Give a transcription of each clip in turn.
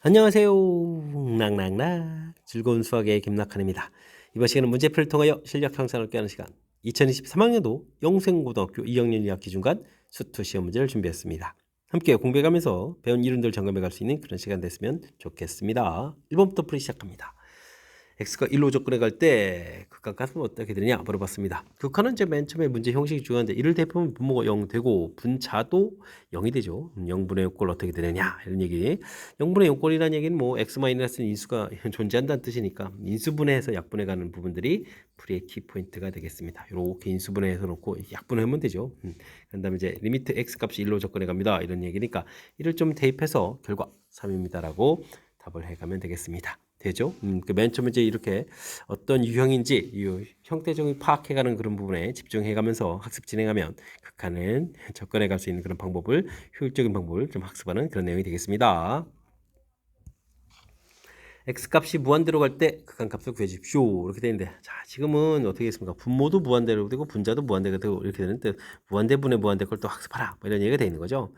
안녕하세요. 낙낙낙 즐거운 수학의 김낙한입니다. 이번 시간은 문제풀이를 통하여 실력 향상을 꾀하는 시간 2023학년도 영생고등학교 2학년 2학 기준관 수투 시험 문제를 준비했습니다. 함께 공부해가면서 배운 이론들 점검해 갈 수 있는 그런 시간 됐으면 좋겠습니다. 1번부터 풀이 시작합니다. x가 1로 접근해 갈 때 극한값은 어떻게 되느냐 물어봤습니다. 극한은 이제 맨 처음에 문제 형식이 중요한데 1을 대입하면 분모가 0 되고 분자도 0이 되죠. 0분의 0꼴 어떻게 되느냐 이런 얘기. 0분의 0꼴이라는 얘기는 뭐 x-는 인수가 존재한다는 뜻이니까 인수분해해서 약분해가는 부분들이 풀이의 키포인트가 되겠습니다. 이렇게 인수분해해서 놓고 약분하면 되죠. 그 다음에 이제 리미트 x 값이 1로 접근해 갑니다. 이런 얘기니까 1을 좀 대입해서 결과 3입니다라고 답을 해가면 되겠습니다. 되죠? 그맨 처음에 이제 이렇게 어떤 유형인지 이 형태적인 파악해가는 그런 부분에 집중해가면서 학습 진행하면 극한은 접근해갈 수 있는 그런 방법을 효율적인 방법을 좀 학습하는 그런 내용이 되겠습니다. x값이 무한대로 갈 때 극한값을 구해주십시오. 이렇게 되는데 자 지금은 어떻게 했습니까? 분모도 무한대로 되고 분자도 무한대가 되고 이렇게 되는데 무한대분의 무한대 걸 또 학습하라 뭐 이런 얘기가 되어 있는 거죠.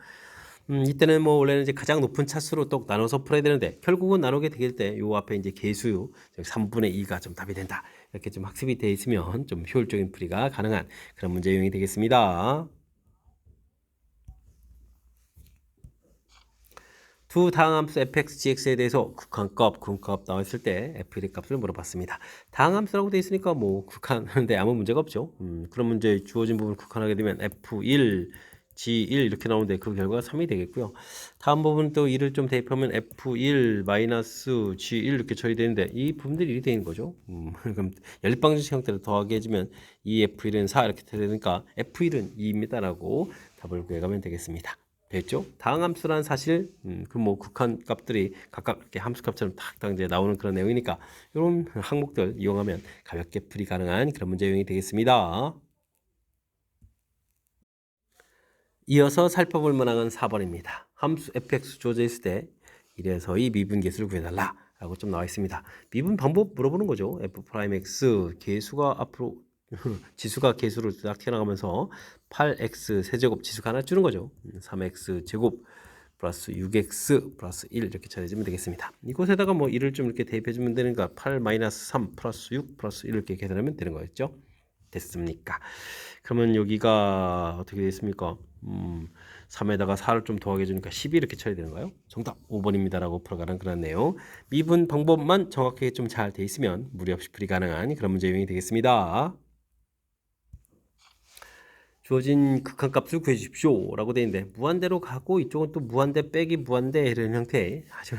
이때는 뭐 원래는 이제 가장 높은 차수로 또 나눠서 풀어야 되는데 결국은 나누게 될 때 요 앞에 이제 계수 3분의 2가 좀 답이 된다. 이렇게 좀 학습이 되어 있으면 좀 효율적인 풀이가 가능한 그런 문제 유형이 되겠습니다. 두 다항함수 fx, gx에 대해서 극한값 나왔을 때 f1의 값을 물어봤습니다. 다항함수라고 되어 있으니까 뭐 극한하는데 아무 문제가 없죠. 그런 문제 주어진 부분을 극한하게 되면 f1, G1 이렇게 나오는데 그 결과가 3이 되겠고요. 다음 부분 또 1을 좀 대입하면 F1 마이너스 G1 이렇게 처리되는데 이 부분들이 1이 되는 거죠. 그럼 연립방정식 형태로 더하게 해주면 2F1은 4 이렇게 되니까 F1은 2입니다라고 답을 구해가면 되겠습니다. 됐죠? 다항함수란 사실 그 뭐 극한 값들이 각각 이렇게 함수값처럼 탁탁 이제 나오는 그런 내용이니까 이런 항목들 이용하면 가볍게 풀이 가능한 그런 문제 유형이 되겠습니다. 이어서 살펴볼 만한 4번입니다. 함수 fx 주어져 있을 때 1에서 2 미분계수를 구해달라 라고 좀 나와 있습니다. 미분 방법 물어보는 거죠. f'x 계수가 앞으로 지수가 계수로 딱 튀어나가면서 8x 세제곱 지수가 하나 주는 거죠. 3x 제곱 플러스 6x 플러스 1 이렇게 처리해주면 되겠습니다. 이곳에다가 뭐 1을 좀 이렇게 대입해주면 되니까 8 마이너스 3 플러스 6 플러스 1 이렇게 계산하면 되는 거였죠. 됐습니까? 그러면 여기가 어떻게 되겠습니까? 3에다가 4를 좀 더하게 해주니까 12 이렇게 쳐야 되는가요? 정답 5번입니다라고 풀어가는 그런 내용. 미분 방법만 정확하게 좀 잘 돼 있으면 무리 없이 풀이 가능한 그런 문제 유형이 되겠습니다. 주어진 극한값을 구해주십시오 라고 되어 있는데 무한대로 가고 이쪽은 또 무한대 빼기 무한대 이런 형태의 아주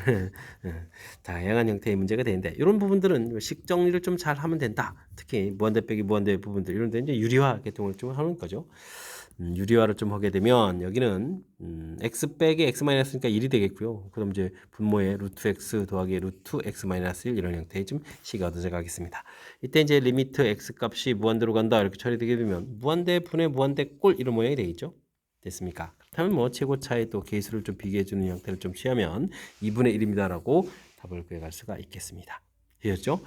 다양한 형태의 문제가 되는데 이런 부분들은 식 정리를 좀 잘 하면 된다. 특히 무한대 빼기 무한대 부분들 이런 데 이제 유리화 계통을 좀 하는 거죠. 유리화를 좀 하게 되면 여기는 x 빼기 x 마이너스니까 1이 되겠고요. 그럼 이제 분모에 루트 x 더하기 루트 x 마이너스 1 이런 형태의 좀 식이 얻어져 가겠습니다. 이때 이제 리미트 x 값이 무한대로 간다 이렇게 처리되게 되면 무한대 분의 무한대 꼴 이런 모양이 되겠죠. 됐습니까? 그렇다면 뭐 최고차의 또 계수를 좀 비교해 주는 형태를 좀 취하면 2분의 1입니다라고 답을 구해갈 수가 있겠습니다. 되셨죠?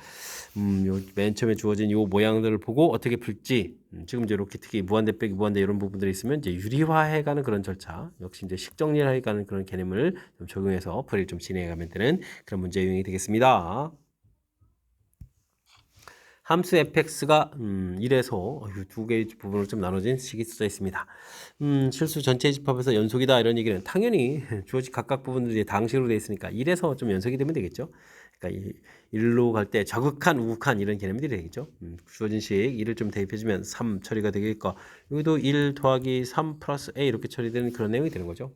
맨 처음에 주어진 요 모양들을 보고 어떻게 풀지 지금 이제 이렇게 특히 무한대 빼기 무한대 이런 부분들이 있으면 이제 유리화해가는 그런 절차 역시 이제 식정리를 해가는 그런 개념을 좀 적용해서 풀이를 좀 진행해가면 되는 그런 문제 유형이 되겠습니다. 함수 fx가 1에서 두 개의 부분으로 좀 나눠진 식이 써져 있습니다. 실수 전체 집합에서 연속이다 이런 얘기는 당연히 주어진 각각 부분들이 당식으로 되어 있으니까 1에서 좀 연속이 되면 되겠죠. 그러니까 1로 갈 때 저극한, 우극한 이런 개념들이 되겠죠. 주어진 식 1을 좀 대입해주면 3 처리가 되겠고 여기도 1 더하기 3 플러스 a 이렇게 처리되는 그런 내용이 되는 거죠.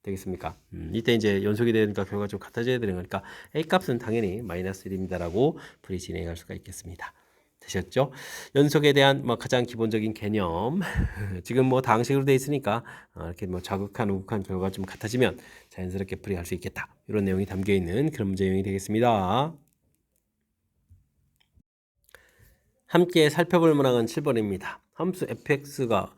되겠습니까? 이때 이제 연속이 되니까 결과가 좀 같아져야 되는 거니까 a 값은 당연히 마이너스 1입니다라고 풀이 진행할 수가 있겠습니다. 되셨죠? 연속에 대한 뭐 가장 기본적인 개념 지금 뭐 당식으로 되어 있으니까 이렇게 뭐 자극한 우극한 결과가 좀 같아지면 자연스럽게 풀이할 수 있겠다 이런 내용이 담겨 있는 그런 문제 유형이 되겠습니다. 함께 살펴볼 문항은 7번입니다. 함수 fx가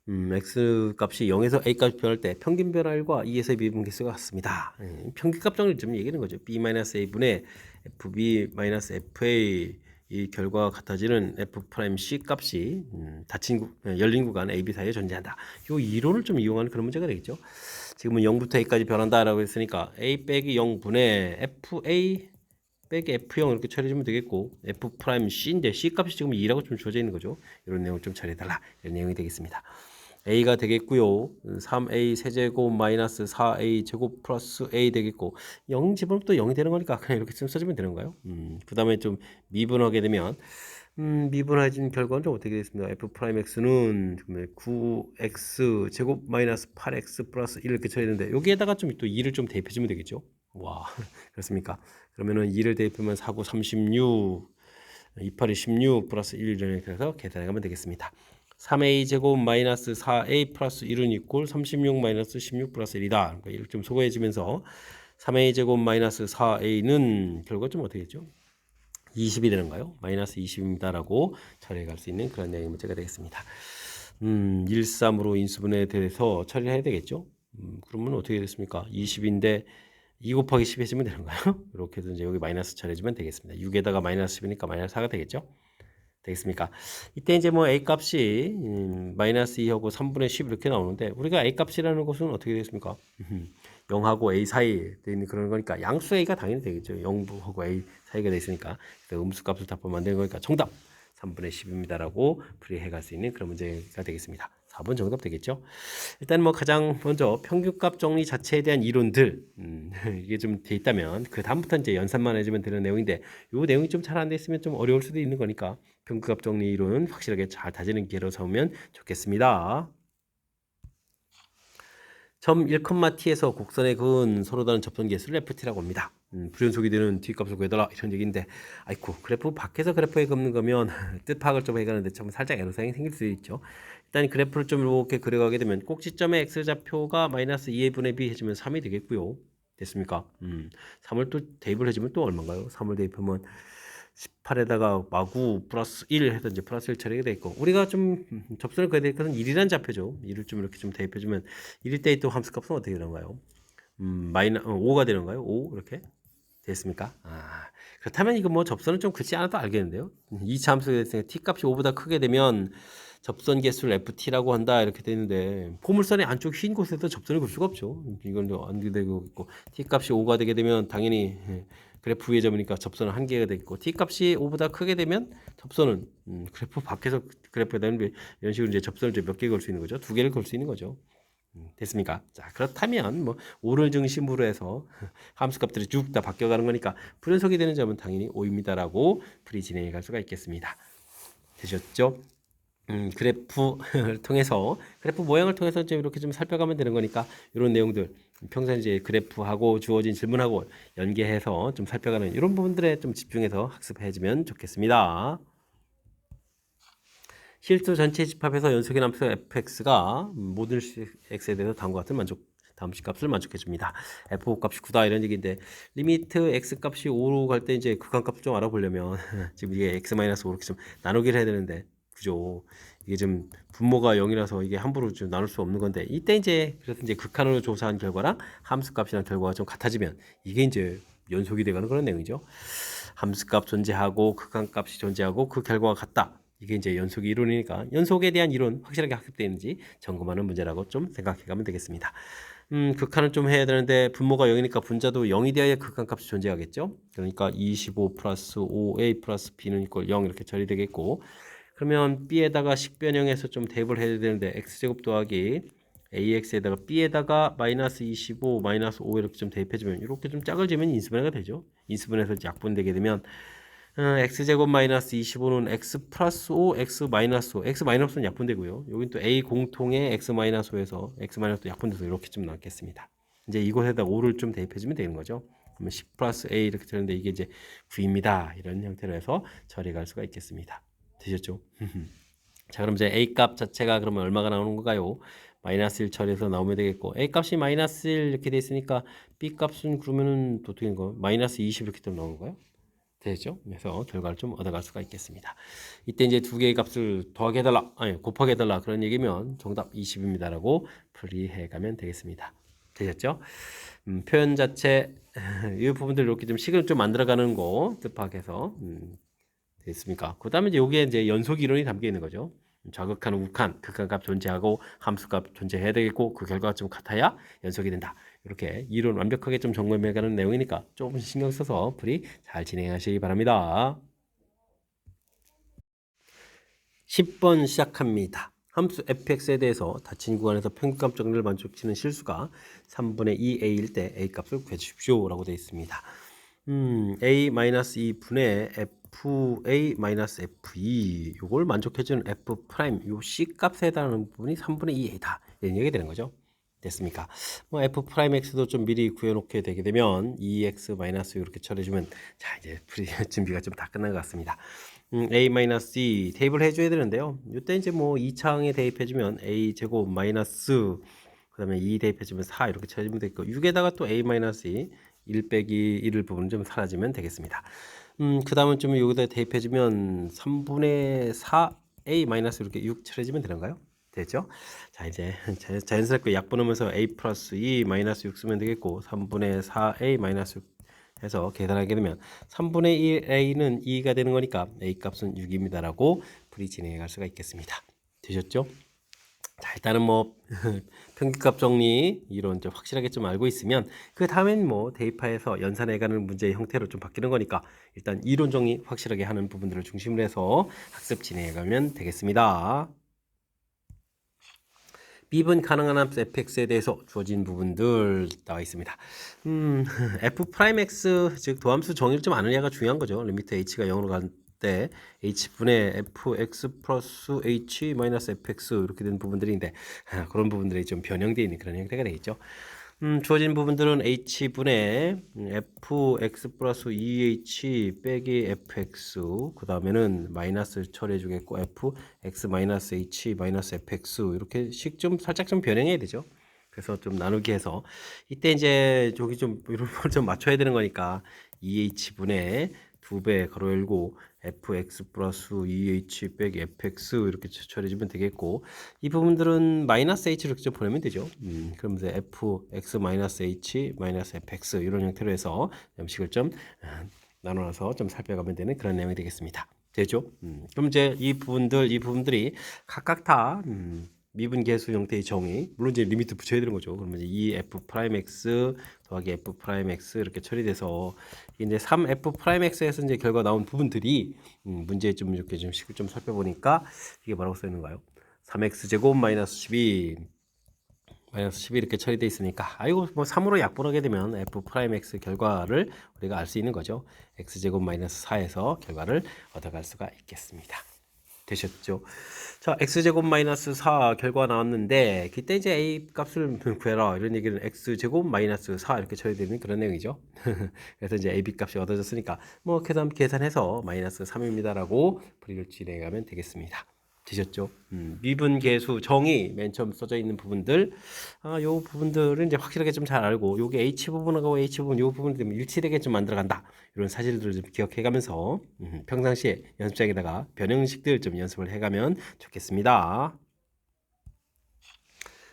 x 값이 0에서 a 값이 변할 때 평균 변화율과 2에서 미분계수가 같습니다. 평균값 정리를 좀 얘기하는 거죠. b-a분의 fb-fa 이 결과가 같아지는 f'c 값이 닫힌 열린 구간 AB 사이에 존재한다. 이 이론을 좀 이용하는 그런 문제가 되겠죠. 지금은 0부터 a까지 변한다라고 했으니까 a 빼기 0분의 fa 빼기 f0 이렇게 처리해주면 되겠고 f 프라임 c인데 c 값이 지금 2라고 좀 주어져 있는 거죠. 이런 내용을 좀 처리해달라 이런 내용이 되겠습니다. a가 되겠고요. 3a 세제곱 마이너스 4a 제곱 플러스 a 되겠고 0 집어넣으면 또 0이 되는 거니까 그냥 이렇게 좀 써주면 되는 거예요. 그 다음에 좀 미분하게 되면 미분해진 결과는 좀 어떻게 되겠습니까? f 프라임 x는 9x 제곱 마이너스 8x 플러스 1 이렇게 쳐야 되는데 여기에다가 좀 또 2를 좀 대입해주면 되겠죠. 와 그렇습니까? 그러면은 2를 대입하면 4, 9, 36 28이 16 플러스 1 이렇게 해서 계산해 가면 되겠습니다. 3a 제곱 마이너스 4a 플러스 1은 이꼴 36 마이너스 16 플러스 1이다. 그러니까 이렇게 좀 소거해지면서 3a 제곱 마이너스 4a는 결과 좀 어떻게 되죠? 20이 되는가요? 마이너스 20입니다라고 처리해 갈 수 있는 그런 내용의 문제가 되겠습니다. 1, 3으로 인수분해에 대해서 처리해야 되겠죠? 그러면 어떻게 됐습니까? 20인데 2 곱하기 10 해주면 되는가요? 이렇게 해서 이제 여기 마이너스 처리해주면 되겠습니다. 6에다가 마이너스 10이니까 마이너스 4가 되겠죠? 되겠습니까? 이때 이제 뭐 a 값이 마이너스 2하고 3분의 10 이렇게 나오는데 우리가 a 값이라는 것은 어떻게 되겠습니까? 0하고 a 사이에 있는 그런 거니까 양수 a가 당연히 되겠죠. 0하고 a 사이가 돼 있으니까 음수 값을 답하면 안 되는 거니까 정답 3분의 10입니다라고 풀이해 갈 수 있는 그런 문제가 되겠습니다. 4번 정답 되겠죠. 일단 뭐 가장 먼저 평균값 정리 자체에 대한 이론들 이게 좀 돼 있다면 그 다음부터 이제 연산만 해주면 되는 내용인데 이 내용이 좀 잘 안 돼 있으면 좀 어려울 수도 있는 거니까 평균값 정리 이론 확실하게 잘 다지는 기회로 삼으면 좋겠습니다. 점 1,t에서 곡선의 그은 서로 다른 접선 개수를 ft라고 합니다. 불연속이 되는 뒷값을 구해달라 이런 얘기인데 아이쿠 그래프 밖에서 그래프에 긋는 거면 뜻 파악을 좀 해가는데 좀 살짝 애로사항이 생길 수 있죠. 일단 그래프를 좀 이렇게 그려가게 되면 꼭지점의 x좌표가 마이너스 2의 분의 b 해주면 3이 되겠고요. 됐습니까? 3을 또 대입을 해주면 또 얼마인가요? 3을 대입하면 18에다가 마구 플러스 1 해서 이제 플러스 1 처리가 돼 있고 우리가 좀 접선을 그어야 될 것은 1이라는 좌표죠. 1을 좀 이렇게 좀 대입해주면 1일 때 또 함수값은 어떻게 되는가요? 5가 되는가요? 5 이렇게 됐습니까? 그렇다면 이거 뭐 접선은 좀 긋지 않아도 알겠는데요. 2차 함수가 됐으니까 t값이 5보다 크게 되면 접선 개수를 ft라고 한다 이렇게 되는데 포물선의 안쪽 흰 곳에서 접선을 긋을 수가 없죠. 이건 안 되고 있고 t값이 5가 되게 되면 당연히 그래프 위의 점이니까 접선은 한 개가 되겠고 t값이 5보다 크게 되면 접선은 그래프 밖에서 그래프에 대한 이런 식으로 이제 접선을 몇 개 걸 수 있는 거죠. 2개를 걸 수 있는 거죠. 됐습니까? 자 그렇다면 뭐 5를 중심으로 해서 함수값들이 쭉 다 바뀌어가는 거니까 불연속이 되는 점은 당연히 5입니다라고 풀이 진행해 갈 수가 있겠습니다. 되셨죠? 그래프를 통해서 그래프 모양을 통해서 좀 이렇게 좀 살펴가면 되는 거니까 이런 내용들 평소에 이제 그래프하고 주어진 질문하고 연계해서 좀 살펴가는 이런 부분들에 좀 집중해서 학습해주면 좋겠습니다. 실수 전체 집합에서 연속의 함수 fx가 모든 x에 대해서 다음과 같은 다음 값을 만족해 줍니다. f5 값이 9다 이런 얘기인데 리미트 x 값이 5로 갈 때 이제 극한값을 좀 알아보려면 지금 이게 x-5 이렇게 좀 나누기를 해야 되는데 그죠? 이게 좀 분모가 0이라서 이게 함부로 좀 나눌 수 없는 건데 이때 이제 그래서 이제 극한으로 조사한 결과랑 함수값이랑 결과가 좀 같아지면 이게 이제 연속이 되가는 그런 내용이죠. 함수값 존재하고 극한값이 존재하고 그 결과가 같다. 이게 이제 연속의 이론이니까 연속에 대한 이론 확실하게 학습되는지 점검하는 문제라고 좀 생각해 가면 되겠습니다. 극한을 좀 해야 되는데 분모가 0이니까 분자도 0이 되어야 극한값이 존재하겠죠. 그러니까 25 플러스 5a 플러스 b는 이꼴 0 이렇게 처리되겠고 그러면 b에다가 식변형에서 좀 대입을 해야 되는데 x제곱 더하기 ax에다가 b에다가 마이너스 25 마이너스 5 이렇게 좀 대입해주면 이렇게 좀 짝을 지면 인수분해가 되죠. 인수분해서 약분되게 되면 x제곱 마이너스 25는 x 플러스 5 x 마이너스 5 x 마이너스는 약분되고요. 여긴 또 a 공통의 x 마이너스 5에서 x 마이너스 약분돼서 이렇게 좀 나왔겠습니다. 이제 이곳에다 5를 좀 대입해주면 되는 거죠. 그러면 10 플러스 a 이렇게 되는데 이게 이제 9입니다. 이런 형태로 해서 처리할 수가 있겠습니다. 되셨죠? 자 그럼 이제 a 값 자체가 그러면 얼마가 나오는 건가요? 마이너스 1 처리해서 나오면 되겠고 a 값이 마이너스 1 이렇게 돼 있으니까 b 값은 그러면은 또 어떻게 되는 거예요? 마이너스 20 이렇게 또 나오는 거예요? 되죠? 그래서 결과를 좀 얻어갈 수가 있겠습니다. 이때 이제 두 개의 값을 더하게 해달라, 아니 곱하게 해달라 그런 얘기면 정답 20입니다라고 풀이해 가면 되겠습니다. 되셨죠? 표현 자체 이 부분들 이렇게 좀 식을 좀 만들어가는 거 뜻파악해서 됐습니까? 그 다음에 이제 여기에 이제 연속 이론이 담겨 있는 거죠. 좌극한, 우극한, 극한값 존재하고 함수값 존재해야 되겠고 그 결과가 좀 같아야 연속이 된다. 이렇게 이론 완벽하게 좀 점검해가는 내용이니까 조금 신경 써서 풀이 잘 진행하시기 바랍니다. 10번 시작합니다. 함수 fx에 대해서 닫힌 구간에서 평균값 정리를 만족시키는 실수가 3분의 2a일 때 a 값을 구해주십시오 라고 되어 있습니다. a-2분의 fa-fe 요걸 만족해주는 f 프라임 요 c 값에 해당하는 부분이 3분의 2a다 이런 얘기가 되는 거죠. 됐습니까? 뭐 f 프라임 x도 좀 미리 구해놓게 되게 되면 2x 마이너스 이렇게 처리해주면 자 이제 풀이 준비가 좀 다 끝난 것 같습니다. a-e 대입을 해줘야 되는데요. 이때 이제 뭐 2차항에 대입해주면 a 제곱 마이너스 그 다음에 2 대입해주면 4 이렇게 쳐주면 되겠고 6에다가 또 a-2 1 빼기 1을 부분 좀 사라지면 되겠습니다. 그 다음은 좀 여기다 대입해주면 3분의 4 a 마이너스 이렇게 6 처리해주면 되는가요? 되죠? 자 이제 자연스럽게 약분하면서 a 플러스 2 마이너스 6 쓰면 되겠고 3분의 4a 마이너스 6 해서 계산하게 되면 3분의 1a는 2가 되는 거니까 a 값은 6입니다 라고 풀이 진행해 갈 수가 있겠습니다. 되셨죠? 자 일단은 뭐 평균값 정리 이론 좀 확실하게 좀 알고 있으면 그 다음엔 뭐 대입하여서 연산해가는 문제의 형태로 좀 바뀌는 거니까 일단 이론 정리 확실하게 하는 부분들을 중심으로 해서 학습 진행해가면 되겠습니다. 미분 가능한 함수 fx에 대해서 주어진 부분들 나와 있습니다. f 프라임 x 즉 도함수 정의를 좀 아느냐가 중요한 거죠. 리미트 h가 0으로 갈 때 h분의 fx 플러스 h 마이너스 fx 이렇게 되는 부분들인데 그런 부분들이 좀 변형되어 있는 그런 형태가 되겠죠. 주어진 부분들은 h분의 fx 플러스 2h 빼기 fx 그 다음에는 마이너스 처리해 주겠고 fx 마이너스 h 마이너스 fx 이렇게 식 좀 살짝 좀 변형해야 되죠. 그래서 좀 나누기 해서 이때 이제 저기 좀 이런 걸 좀 맞춰야 되는 거니까 2h분의 2배 가로 열고 fx 플러스 2h 빼기 fx 이렇게 처리해주면 되겠고 이 부분들은 마이너스 h로 이렇게 보내면 되죠. 그러면서 fx 마이너스 h 마이너스 fx 이런 형태로 해서 식을 좀 나눠서 좀 살펴가면 되는 그런 내용이 되겠습니다. 되죠? 그럼 이제 이 부분들이 각각 다 미분 계수 형태의 정의 물론 이제 리미트 붙여야 되는 거죠. 그러면 이제 2f 프라임 x 더하기 f 프라임 x 이렇게 처리돼서 이제 3f 프라임 x에서 이제 결과 나온 부분들이 문제에 좀 이렇게 좀 식을 좀 살펴보니까 이게 뭐라고 써 있는가요? 3x 제곱 마이너스 12 이렇게 처리되어 있으니까 아이고 뭐 3으로 약분하게 되면 f 프라임 x 결과를 우리가 알 수 있는 거죠. x 제곱 마이너스 4에서 결과를 얻어갈 수가 있겠습니다. 되셨죠? 자, x제곱 마이너스 4 결과 나왔는데 그때 이제 a 값을 구해라 이런 얘기는 x제곱 마이너스 4 이렇게 쳐야 되는 그런 내용이죠. 그래서 이제 ab 값이 얻어졌으니까 뭐 그다음 계산해서 마이너스 3입니다라고 풀이를 진행하면 되겠습니다. 되셨죠? 미분 계수 정의 맨 처음 써져 있는 부분들 요 부분들은 이제 확실하게 좀 잘 알고 요게 h 부분하고 h 부분 요 부분을 좀 일치되게 좀 만들어 간다 이런 사실들을 좀 기억해 가면서 평상시에 연습장에다가 변형식들 좀 연습을 해 가면 좋겠습니다.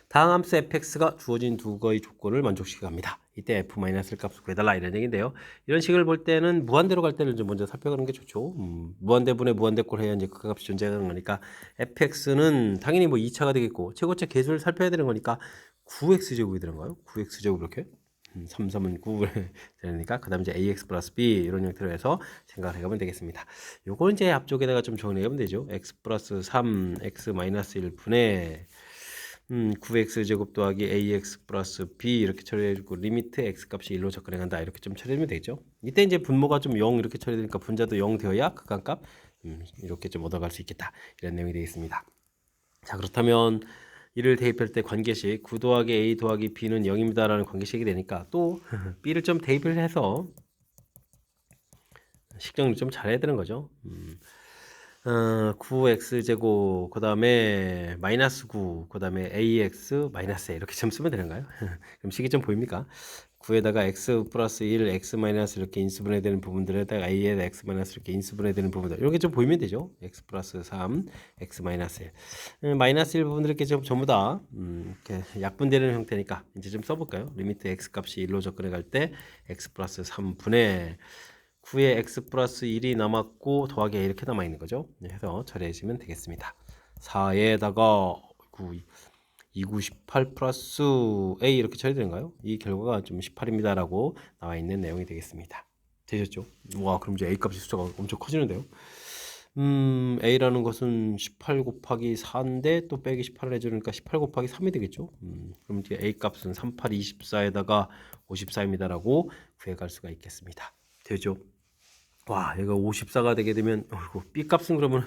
다음 함수 fx가 주어진 두 개의 조건을 만족시켜 갑니다. 이때 f-를 값을 구해달라 이런 얘기인데요. 이런 식을 볼 때는 무한대로 갈 때는 좀 먼저 살펴가는 게 좋죠. 무한대분의 무한대꼴 해야 이제 그 값이 존재하는 거니까 fx는 당연히 뭐 2차가 되겠고 최고차 계수를 살펴야 되는 거니까 9x제곱이 되는가요? 9x제곱 이렇게 3, 3은 9 되니까 그 다음에 이제 ax 플러스 b 이런 형태로 해서 생각을 해가면 되겠습니다. 요건 이제 앞쪽에다가 좀 정리하면 되죠. x 플러스 3 x 마이너스 1분의 9x제곱 더하기 ax 플러스 b 이렇게 처리해주고 리미트 x 값이 1로 접근해간다 이렇게 좀 처리하면 되죠. 이때 이제 분모가 좀 0 이렇게 처리되니까 분자도 0 되어야 극한값 이렇게 좀 얻어갈 수 있겠다 이런 내용이 되겠습니다. 자 그렇다면 이를 대입할 때 관계식 9 더하기 a 더하기 b는 0입니다 라는 관계식이 되니까 또 b를 좀 대입을 해서 식정리 좀 잘해야 되는 거죠. 9x제곱 그 다음에 마이너스 9 그 다음에 ax 마이너스 이렇게 점 쓰면 되는가요? 그럼 식이 좀 보입니까? 9에다가 x 플러스 1 x 마이너스 이렇게 인수분해되는 부분들에다가 a에다 x 마이너스 이렇게 인수분해되는 부분들 이렇게 좀 보이면 되죠. x 플러스 3 x 마이너스 1 마이너스 1 부분들 이렇게 좀 전부 다 이렇게 약분되는 형태니까 이제 좀 써볼까요? 리미트 x 값이 1로 접근해 갈 때 x 플러스 3분의 9에 x 플러스 1이 남았고 더하기 a 이렇게 남아있는 거죠. 해서 처리해주면 되겠습니다. 4에다가 2918 플러스 A 이렇게 처리되는가요? 이 결과가 좀 18입니다 라고 나와 있는 내용이 되겠습니다. 되셨죠? 와, 그럼 이제 A 값의 숫자가 엄청 커지는데요. A라는 것은 18 곱하기 4인데 또 빼기 18을 해주니까 18 곱하기 3이 되겠죠. 그럼 이제 A 값은 38, 24에다가 54입니다 라고 구해갈 수가 있겠습니다. 되죠? 와, 얘가 54가 되게 되면 B 값은 그러면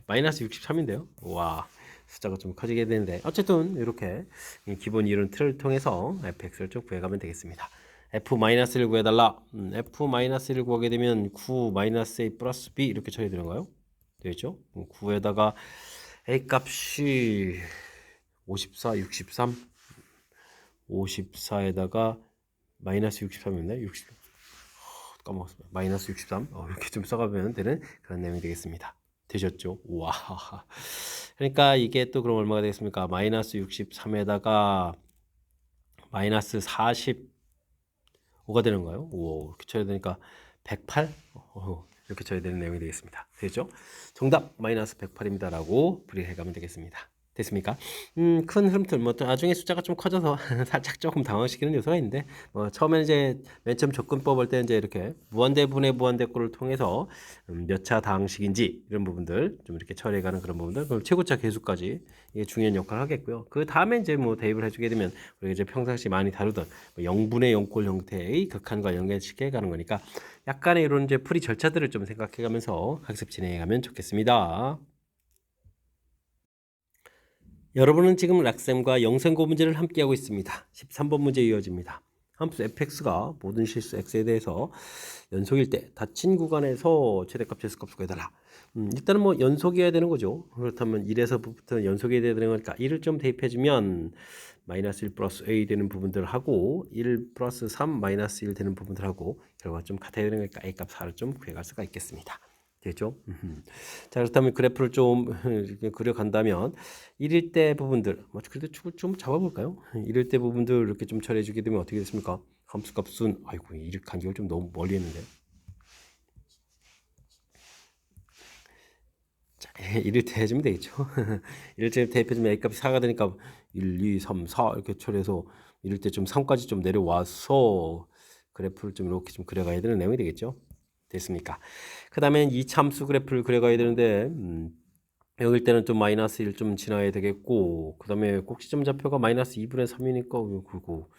마이너스 63인데요. 와, 숫자가 좀 커지게 되는데 어쨌든 이렇게 기본 이론 틀을 통해서 fx를 좀 구해가면 되겠습니다. f-1을 구해달라. f-1을 구하게 되면 9-a 플러스 b 이렇게 처리되는가요? 되겠죠? 9에다가 a 값이 54, 63 54에다가 마이너스 63이었네. 60 까먹었습니다. 마이너스 63 이렇게 좀 써가면 되는 그런 내용이 되겠습니다. 되셨죠? 와. 그러니까 이게 또 그럼 얼마가 되겠습니까? 마이너스 63에다가 마이너스 45가 되는 거예요. 오, 이렇게 쳐야 되니까 108? 이렇게 쳐야 되는 내용이 되겠습니다. 되죠? 정답 마이너스 108입니다라고 풀이해가면 되겠습니다. 됐습니까? 큰 흐름들 뭐 나중에 숫자가 좀 커져서 살짝 조금 당황시키는 요소가 있는데 처음에 이제 맨 처음 접근법 할 때 이제 이렇게 무한대분의 무한대꼴을 통해서 몇 차 당식인지 이런 부분들 좀 이렇게 처리해가는 그런 부분들 그럼 최고차 계수까지 이게 중요한 역할을 하겠고요. 그 다음에 이제 뭐 대입을 해주게 되면 우리가 이제 평상시 많이 다루던 0분의 0꼴 형태의 극한과 연결시켜 가는 거니까 약간의 이런 이제 풀이 절차들을 좀 생각해가면서 학습 진행해가면 좋겠습니다. 여러분은 지금 락쌤과 영생고 문제를 함께하고 있습니다. 13번 문제 이어집니다. 함수 fx가 모든 실수 x에 대해서 연속일 때 닫힌 구간에서 최대값 최소값을 구해달라. 일단은 뭐 연속이어야 되는 거죠. 그렇다면 1에서부터 연속이 돼야 되는 거니까 1을 좀 대입해주면 마이너스 1 플러스 a 되는 부분들을 하고 1 플러스 3 마이너스 1 되는 부분들을 하고 결과가 좀 같아야 되는 거니까 a 값 4를 좀 구해갈 수가 있겠습니다. 되죠? 자, 그렇다면 그래프를 좀 그려간다면 1일 때 부분들 그래도 좀 잡아볼까요? 1일 때 부분들 이렇게 좀 처리해 주게 되면 어떻게 됐습니까? 함수 값은 아이고 이 간격을 좀 너무 멀리 했는데 자, 1일 때 해주면 되겠죠. 1일 때 대입해주면 A 값이 4가 되니까 1, 2, 3, 4 이렇게 처리해서 1일 때 좀 3까지 좀 내려와서 그래프를 좀 이렇게 좀 그려가야 되는 내용이 되겠죠. 됐습니까? 그 다음에 이 참수 그래프를 그려가야 되는데 여길 때는 좀 마이너스 1 좀 지나야 되겠고 그 다음에 꼭지점 좌표가 마이너스 2분의 3이니까 그리고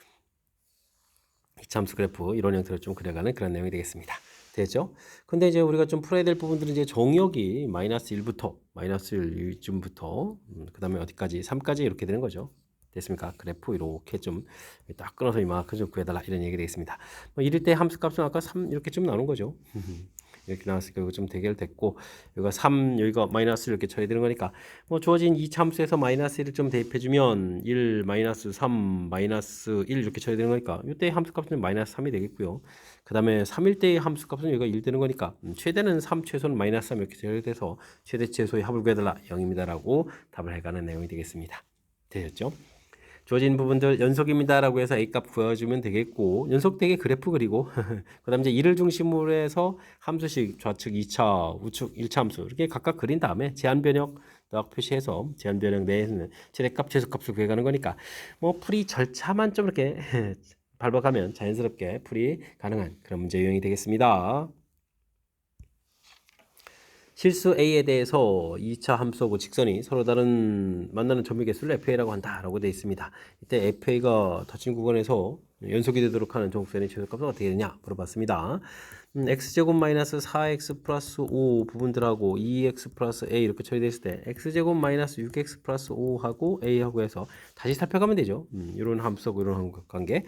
이 참수 그래프 이런 형태로 좀 그려가는 그런 내용이 되겠습니다. 되죠? 근데 이제 우리가 좀 풀어야 될 부분들은 이제 정역이 마이너스 1부터 마이너스 1쯤부터 그 다음에 어디까지 3까지 이렇게 되는 거죠. 됐습니까? 그래프 이렇게 좀 딱 끊어서 이만큼 좀 구해달라 이런 얘기 되겠습니다. 뭐 이럴 때 함수 값은 아까 3 이렇게 좀 나오는 거죠. 이렇게 나왔으니까 이거 좀 대결됐고 여기가 3 여기가 마이너스 이렇게 처리되는 거니까 뭐 주어진 이 참수에서 마이너스 1을 좀 대입해주면 1 마이너스 3 마이너스 1 이렇게 처리되는 거니까 이때 함수 값은 마이너스 3이 되겠고요. 그 다음에 3일 때의 함수 값은 여기가 1 되는 거니까 최대는 3 최소는 마이너스 3 이렇게 처리돼서 최대 최소의 합을 구해달라 0입니다 라고 답을 해가는 내용이 되겠습니다. 되셨죠? 주어진 부분들 연속입니다라고 해서 A 값 구해주면 되겠고 연속되게 그래프 그리고 그 다음에 이제 1을 중심으로 해서 함수식 좌측 2차 우측 1차 함수 이렇게 각각 그린 다음에 제한 변형 딱 표시해서 제한 변형 내에서는 최대값 최소값을 구해가는 거니까 뭐 풀이 절차만 좀 이렇게 밟아가면 자연스럽게 풀이 가능한 그런 문제 유형이 되겠습니다. 실수 A에 대해서 2차 함수하고 직선이 서로 다른 만나는 점의 개수를 FA라고 한다라고 되어 있습니다. 이때 FA가 닫힌 구간에서 연속이 되도록 하는 정수선의 최소값은 어떻게 되냐 물어봤습니다. x제곱 마이너스 4x 플러스 5 부분들하고 2x 플러스 a 이렇게 처리됐을 때 x제곱 마이너스 6x 플러스 5하고 a하고 해서 다시 살펴가면 되죠. 이런 함수하고 이런 관계.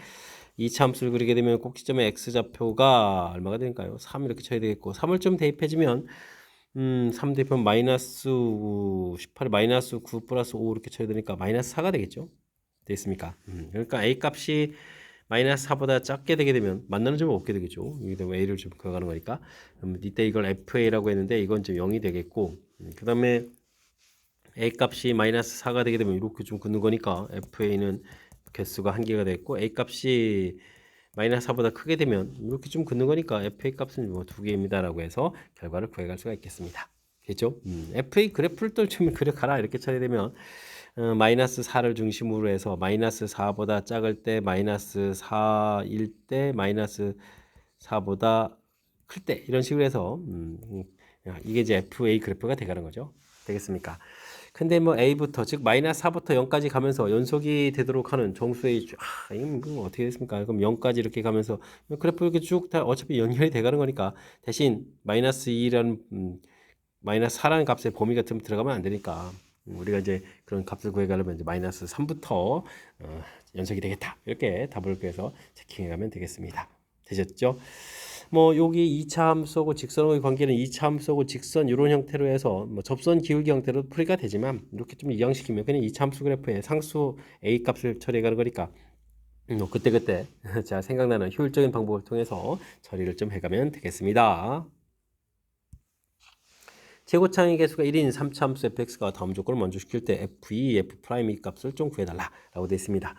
2차 함수를 그리게 되면 꼭지점의 x좌표가 얼마가 될까요? 3 이렇게 처리되겠고 3을 좀 대입해주면 3 대입하면 마이너스 18에 마이너스 9 플러스 5 이렇게 쳐야 되니까 마이너스 4가 되겠죠? 됐습니까? 그러니까 A 값이 마이너스 4보다 작게 되게 되면 만나는 점이 없게 되겠죠. 여기 되면 A를 좀 구해가는 거니까. 그럼 이때 이걸 FA라고 했는데 이건 좀 0이 되겠고 그 다음에 A 값이 마이너스 4가 되게 되면 이렇게 좀 긋는 거니까 FA는 개수가 한 개가 됐고 A 값이 마이너스 4보다 크게 되면 이렇게 좀 긋는 거니까 FA 값은 뭐 2개입니다라고 해서 결과를 구해갈 수가 있겠습니다. 됐죠? FA 그래프를 좀 그려가라 이렇게 처리되면 마이너스 4를 중심으로 해서 마이너스 4보다 작을 때 마이너스 4일 때 마이너스 4보다 클 때 이런 식으로 해서 이게 이제 FA 그래프가 돼가는 거죠. 되겠습니까? 근데 뭐 A부터 즉 마이너스 4부터 0까지 가면서 연속이 되도록 하는 정수의 이건 뭐 어떻게 됐습니까? 그럼 0까지 이렇게 가면서 그래프 이렇게 쭉 다 어차피 연결이 돼가는 거니까 대신 마이너스 2라는 마이너스 4라는 값의 범위 같은 들어가면 안 되니까 우리가 이제 그런 값을 구해가려면 이제 마이너스 3부터 연속이 되겠다 이렇게 답을 구해서 체킹해가면 되겠습니다. 되셨죠? 뭐 여기 2차 함수하고 직선의 관계는 2차 함수하고 직선 이런 형태로 해서 뭐 접선 기울기 형태로 풀이가 되지만 이렇게 좀 이양시키면 그냥 2차 함수 그래프에 상수 A 값을 처리해가는 거니까 그때그때 제가 생각나는 효율적인 방법을 통해서 처리를 좀 해가면 되겠습니다. 최고차의 개수가 1인 3차 함수 fx가 다음 조건을 만족시킬 때 f2, f'2 값을 좀 구해달라 라고 되어 있습니다.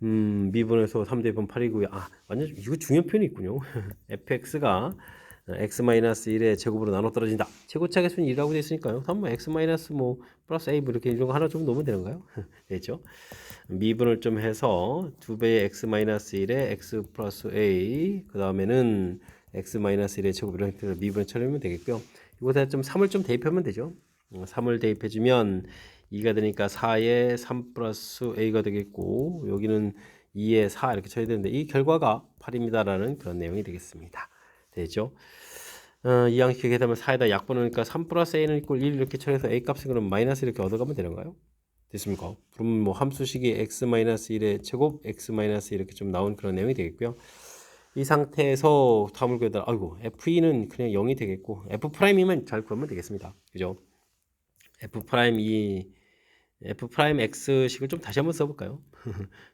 미분에서 3대분 8이고요. 완전 이거 중요한 표현이 있군요. fx가 x-1의 제곱으로 나눠 떨어진다. 최고차 개수는 1이라고 되어 있으니까요. 다음 뭐 x- 뭐 플러스 a 뭐 이렇게 이런 거 하나 좀 넣으면 되는가요? 되죠? 미분을 좀 해서 2배의 x-1의 x 플러스 a 그 다음에는 x-1의 제곱 이런 형태로 미분을 처리하면 되겠고요. 이거다 좀 3을 좀 대입하면 되죠. 3을 대입해주면 2가 되니까 4에 3 플러스 a가 되겠고 여기는 2에 4 이렇게 쳐야 되는데 이 결과가 8입니다라는 그런 내용이 되겠습니다. 되죠? 이 양식에 되면 4에다 약분하니까 3 플러스 a는 이꼴 1 이렇게 처리해서 a 값은 그럼 마이너스 이렇게 얻어가면 되는가요? 됐습니까? 그럼 뭐 함수식이 x-1의 제곱 x- 이렇게 좀 나온 그런 내용이 되겠고요. 이 상태에서 다음을 구해달라. 아이고 f2는 그냥 0이 되겠고 f'이면 잘 구하면 되겠습니다. 그죠? f'이 f'x식을 좀 다시 한번 써볼까요?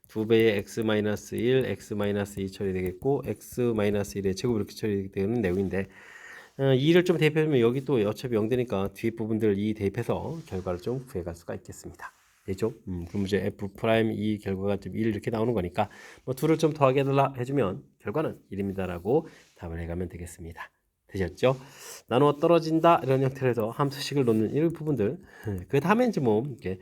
2배의 x-1, x-2 처리되겠고 x-1의 제곱 이렇게 처리되는 내용인데 2를 좀 대입하면 여기 또 어차피 0 되니까 뒷부분들 2 대입해서 결과를 좀 구해갈 수가 있겠습니다. 되죠? 그럼 이제 f'2 결과가 좀 1 이렇게 나오는 거니까 뭐 2를 좀 더하게 해주면 결과는 1입니다라고 답을 해가면 되겠습니다. 되셨죠? 나누어 떨어진다 이런 형태로 해서 함수식을 놓는 이런 부분들 그 다음에 이제 뭐 이렇게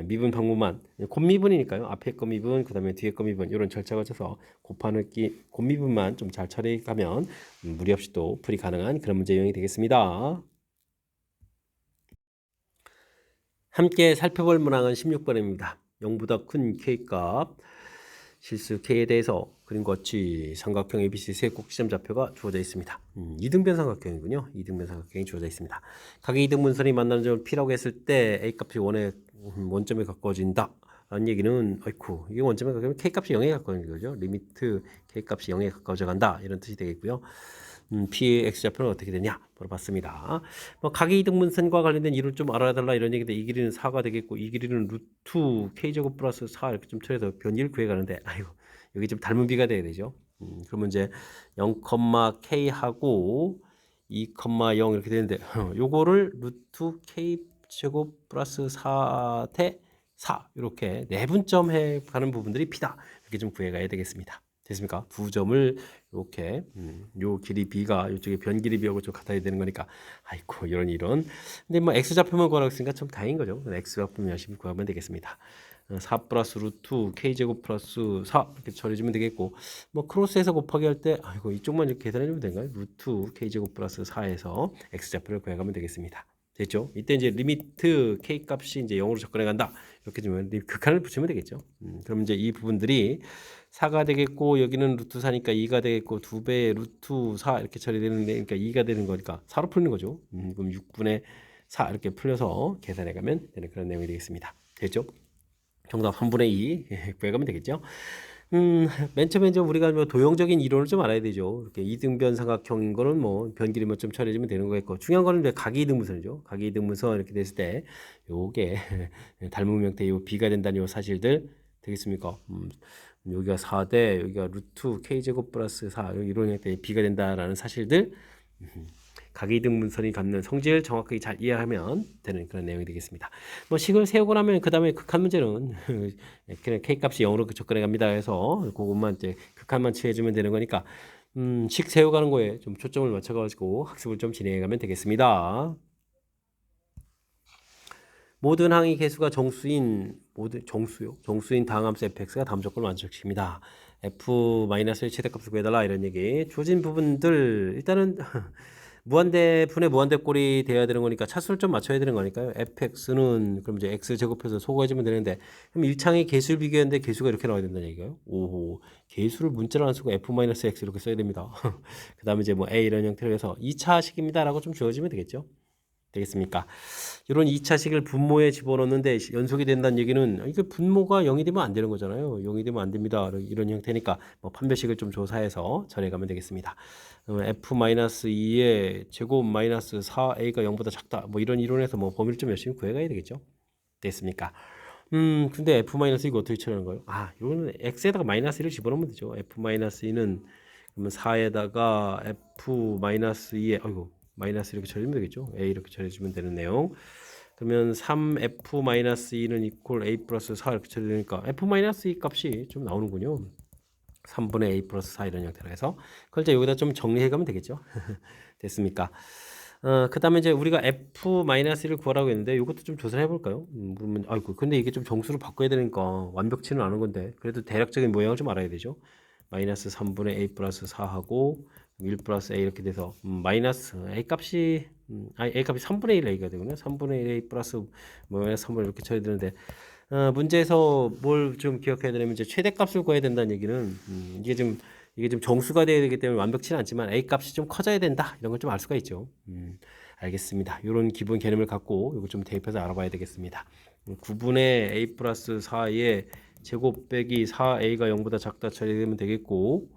미분 방법만 곱미분이니까요. 앞에 거 미분 그 다음에 뒤에 거 미분 이런 절차가 있어서 곱하는 곱미분만 좀 잘 처리하면 무리 없이 또 풀이 가능한 그런 문제 유형이 되겠습니다. 함께 살펴볼 문항은 16번입니다. 0보다 큰 K값 실수 K에 대해서 그림과 같이 삼각형 ABC 세 꼭지점 좌표가 주어져 있습니다. 이등변 삼각형이군요. 이등변 삼각형이 주어져 있습니다. 각의 이등분선이 만나는 점을 P라고 했을 때 A값이 원점에 가까워진다. 라는 얘기는 아이쿠 이게 원점에 가까우면 K값이 0에 가까워지는 거죠. 리미트 K값이 0에 가까워져 간다. 이런 뜻이 되겠고요. P의 X좌표는 어떻게 되냐 물어봤습니다. 뭐 각의 이등분선과 관련된 이를 좀 알아달라 이런 얘기인데 이 길이는 4가 되겠고 이 길이는 루트 K제곱 플러스 4 이렇게 좀 처리해서 변이를 구해가는데 아이고 여기 좀 닮은 비가 돼야 되죠. 그러면 이제 0, K하고 2, 0 이렇게 되는데 요거를 루트 K제곱 플러스 4대 4 이렇게 내분점 해 가는 부분들이 P다 이렇게 좀 구해가야 되겠습니다. 됐습니까? 두 점을 이렇게 요 길이 b가 이쪽에 변 길이 b하고 좀 같아야 되는 거니까 아이고 이런 근데 뭐 x 좌표만 구하라고 했으니까 좀 다행인 거죠. x 좌표만 열심히 구하면 되겠습니다. 4 플러스 루트 k제곱 플러스 4 이렇게 처리해주면 되겠고 뭐 크로스해서 곱하기 할 때 아이고 이쪽만 이렇게 계산해주면 되는가요? 루트 k제곱 플러스 4에서 x 좌표를 구해가면 되겠습니다. 됐죠? 이때 이제 리미트 k 값이 이제 0으로 접근해 간다. 이렇게 되면 극한을 붙이면 되겠죠. 그럼 이제 이 부분들이 4가 되겠고 여기는 루트 4니까 2가 되겠고 2배 루트 4 이렇게 처리되는데 그러니까 2가 되는 거니까 4로 풀는 거죠. 그럼 6분의 4 이렇게 풀려서 계산해 가면 되는 그런 내용이 되겠습니다. 됐죠? 정답 3분의 2 구해가면 되겠죠. 맨 처음에 이제 우리가 뭐 도형적인 이론을 좀 알아야 되죠. 이렇게 이등변 삼각형인 거는 뭐 변기리만 좀 처리해주면 되는 거겠고 중요한 거는 각이 이등분선이죠. 각이 이등분선 이렇게 됐을 때 요게 닮은 형태 요 b가 된다는 요 사실들 되겠습니까? 여기가 4대 여기가 루트 k제곱 플러스 4 이런 형태의 b가 된다라는 사실들 각이등분선이 갖는 성질 정확하게 잘 이해하면 되는 그런 내용이 되겠습니다. 뭐 식을 세우고 나면 그 다음에 극한 문제는 그냥 k값이 0으로 접근해 갑니다 해서 그것만 이제 극한만 취해주면 되는 거니까 식 세워가는 거에 좀 초점을 맞춰가지고 학습을 좀 진행해 가면 되겠습니다. 모든 항의 개수가 정수인 정수인 다항함수 fx가 다음 조건을 만족시킵니다. f-의 최대값을 구해달라 이런 얘기. 주어진 부분들 일단은 무한대분의 무한대꼴이 되어야 되는 거니까 차수를 좀 맞춰야 되는 거니까요. fx는 그럼 이제 x 제곱해서 소거해주면 되는데 그럼 1창의 개수를 비교했는데 개수가 이렇게 나와야 된다는 얘기예요. 오호, 개수를 문자로 안 쓰고 f-x 이렇게 써야 됩니다. 그 다음에 이제 뭐 a 이런 형태로 해서 2차식입니다라고 좀 주어지면 되겠죠. 되겠습니까? 이런 2차식을 분모에 집어넣는데 연속이 된다는 얘기는 이게 분모가 0이 되면 안 되는 거잖아요. 0이 되면 안 됩니다. 이런 형태니까 뭐 판별식을 좀 조사해서 처리해가면 되겠습니다. f-2의 제곱 마이너스 4a가 0보다 작다. 뭐 이런 이론에서 뭐 범위를 좀 열심히 구해가야 되겠죠. 됐습니까? 근데 f- 이거 어떻게 처리하는 거예요? 아, 이거는 x에다가 마이너스 1을 집어넣으면 되죠. f-2는 그러면 4에다가 f-2에 아이고 마이너스 이렇게 처리하면 되겠죠. a 이렇게 처리해주면 되는 내용. 그러면 3f-2는 이퀄 a 플러스 4 이렇게 처리되니까 f-2 값이 좀 나오는군요. 3분의 a 플러스 4 이런 형태로 해서 그걸 이제 여기다 좀 정리해가면 되겠죠. 됐습니까? 그 다음에 이제 우리가 f-를 구하라고 했는데 이것도 좀 조사를 해볼까요? 그러면 아이고 근데 이게 좀 정수로 바꿔야 되니까 완벽치는 않은 건데 그래도 대략적인 모양을 좀 알아야 되죠. 마이너스 3분의 a 플러스 4하고 1 플러스 a 이렇게 돼서 마이너스 a 값이 a 값이 3분의 1 a가 되군요. 3분의 1 a 플러스 마이너스 3분의 이렇게 쳐야 되는데 문제에서 뭘 좀 기억해야 되냐면 이제 최대값을 구해야 된다는 얘기는 이게 좀 정수가 돼야 되기 때문에 완벽치는 않지만 a 값이 좀 커져야 된다 이런 걸 좀 알 수가 있죠. 알겠습니다. 이런 기본 개념을 갖고 이거 좀 대입해서 알아봐야 되겠습니다. 9분의 a 플러스 4의 제곱 빼기 4a가 0보다 작다 처리되면 되겠고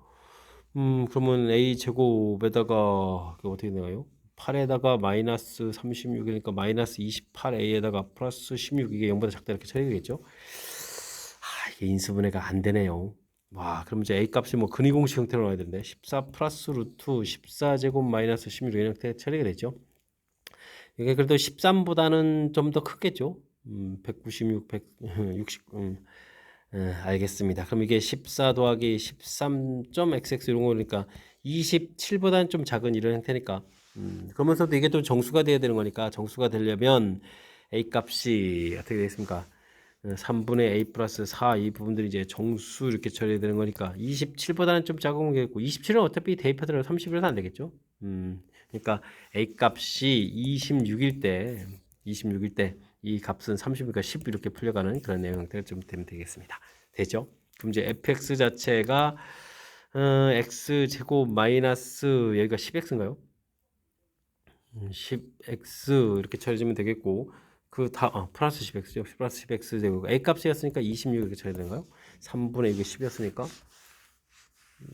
그러면 a 제곱에다가 어떻게 되나요? 8에다가 마이너스 36이니까 마이너스 28a에다가 플러스 16 이게 0보다 작다 이렇게 처리되겠죠? 이게 인수분해가 안 되네요. 와, 그럼 이제 a 값이 뭐 근위공식 형태로 나와야 되는데 14 플러스 루트 14제곱 마이너스 16 이런 형태 처리가 되죠. 이게 그래도 13보다는 좀 더 크겠죠. 196, 160, 알겠습니다. 그럼 이게 14 더하기 13.xx 이런 거니까 27보다는 좀 작은 이런 형태니까 그러면서도 이게 또 정수가 돼야 되는 거니까 정수가 되려면 a 값이 어떻게 되겠습니까? 3분의 a 플러스 4 이 부분들이 이제 정수 이렇게 처리해야 되는 거니까 27보다는 좀 작은 거겠고 27은 어차피 대입하더라도 30이라서 안 되겠죠? 그러니까 a 값이 26일 때 이 값은 30이니까 10 이렇게 풀려가는 그런 내용 형태가 좀 되면 되겠습니다. 되죠? 그럼 이제 fx 자체가 x 제곱 마이너스 여기가 10x인가요? 10x 이렇게 처리해주면 되겠고 플러스 10x죠. 플러스 10x 제곱 a 값이었으니까 26 이렇게 처리되는가요? 3분의 이게 10이었으니까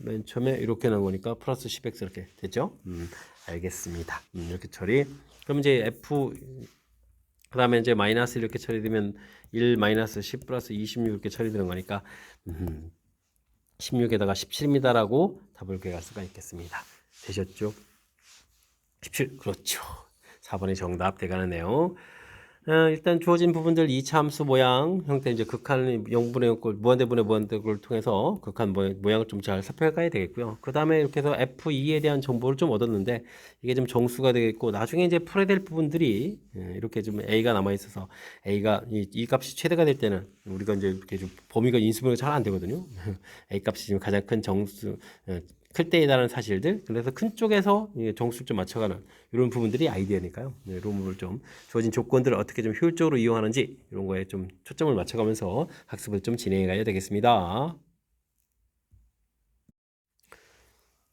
맨 처음에 이렇게 나온 거니까 플러스 10x 이렇게 됐죠? 알겠습니다. 이렇게 처리. 그럼 이제 f 그 다음에 이제 마이너스 이렇게 처리되면 1 마이너스 10 플러스 26 이렇게 처리되는 거니까 16에다가 17입니다라고 답을 구할 수가 있겠습니다. 되셨죠? 17 그렇죠. 4번이 정답 돼가는 내용. 일단 주어진 부분들 2차 함수 모양 형태 이제 극한 0분의 0꼴 무한대분의 무한대꼴을 통해서 극한 모양을 좀 잘 살펴가야 되겠고요. 그 다음에 이렇게 해서 F2에 대한 정보를 좀 얻었는데 이게 좀 정수가 되겠고 나중에 이제 풀어야 될 부분들이 이렇게 좀 A가 남아 있어서 A가 이 값이 최대가 될 때는 우리가 이제 이렇게 좀 범위가 인수분해가 잘 안 되거든요. A 값이 지금 가장 큰 정수 클 때이다라는 사실들 그래서 큰 쪽에서 정수를 좀 맞춰가는 이런 부분들이 아이디어니까요. 이런 부분을 좀 주어진 조건들을 어떻게 좀 효율적으로 이용하는지 이런 거에 좀 초점을 맞춰가면서 학습을 좀 진행해 가야 되겠습니다.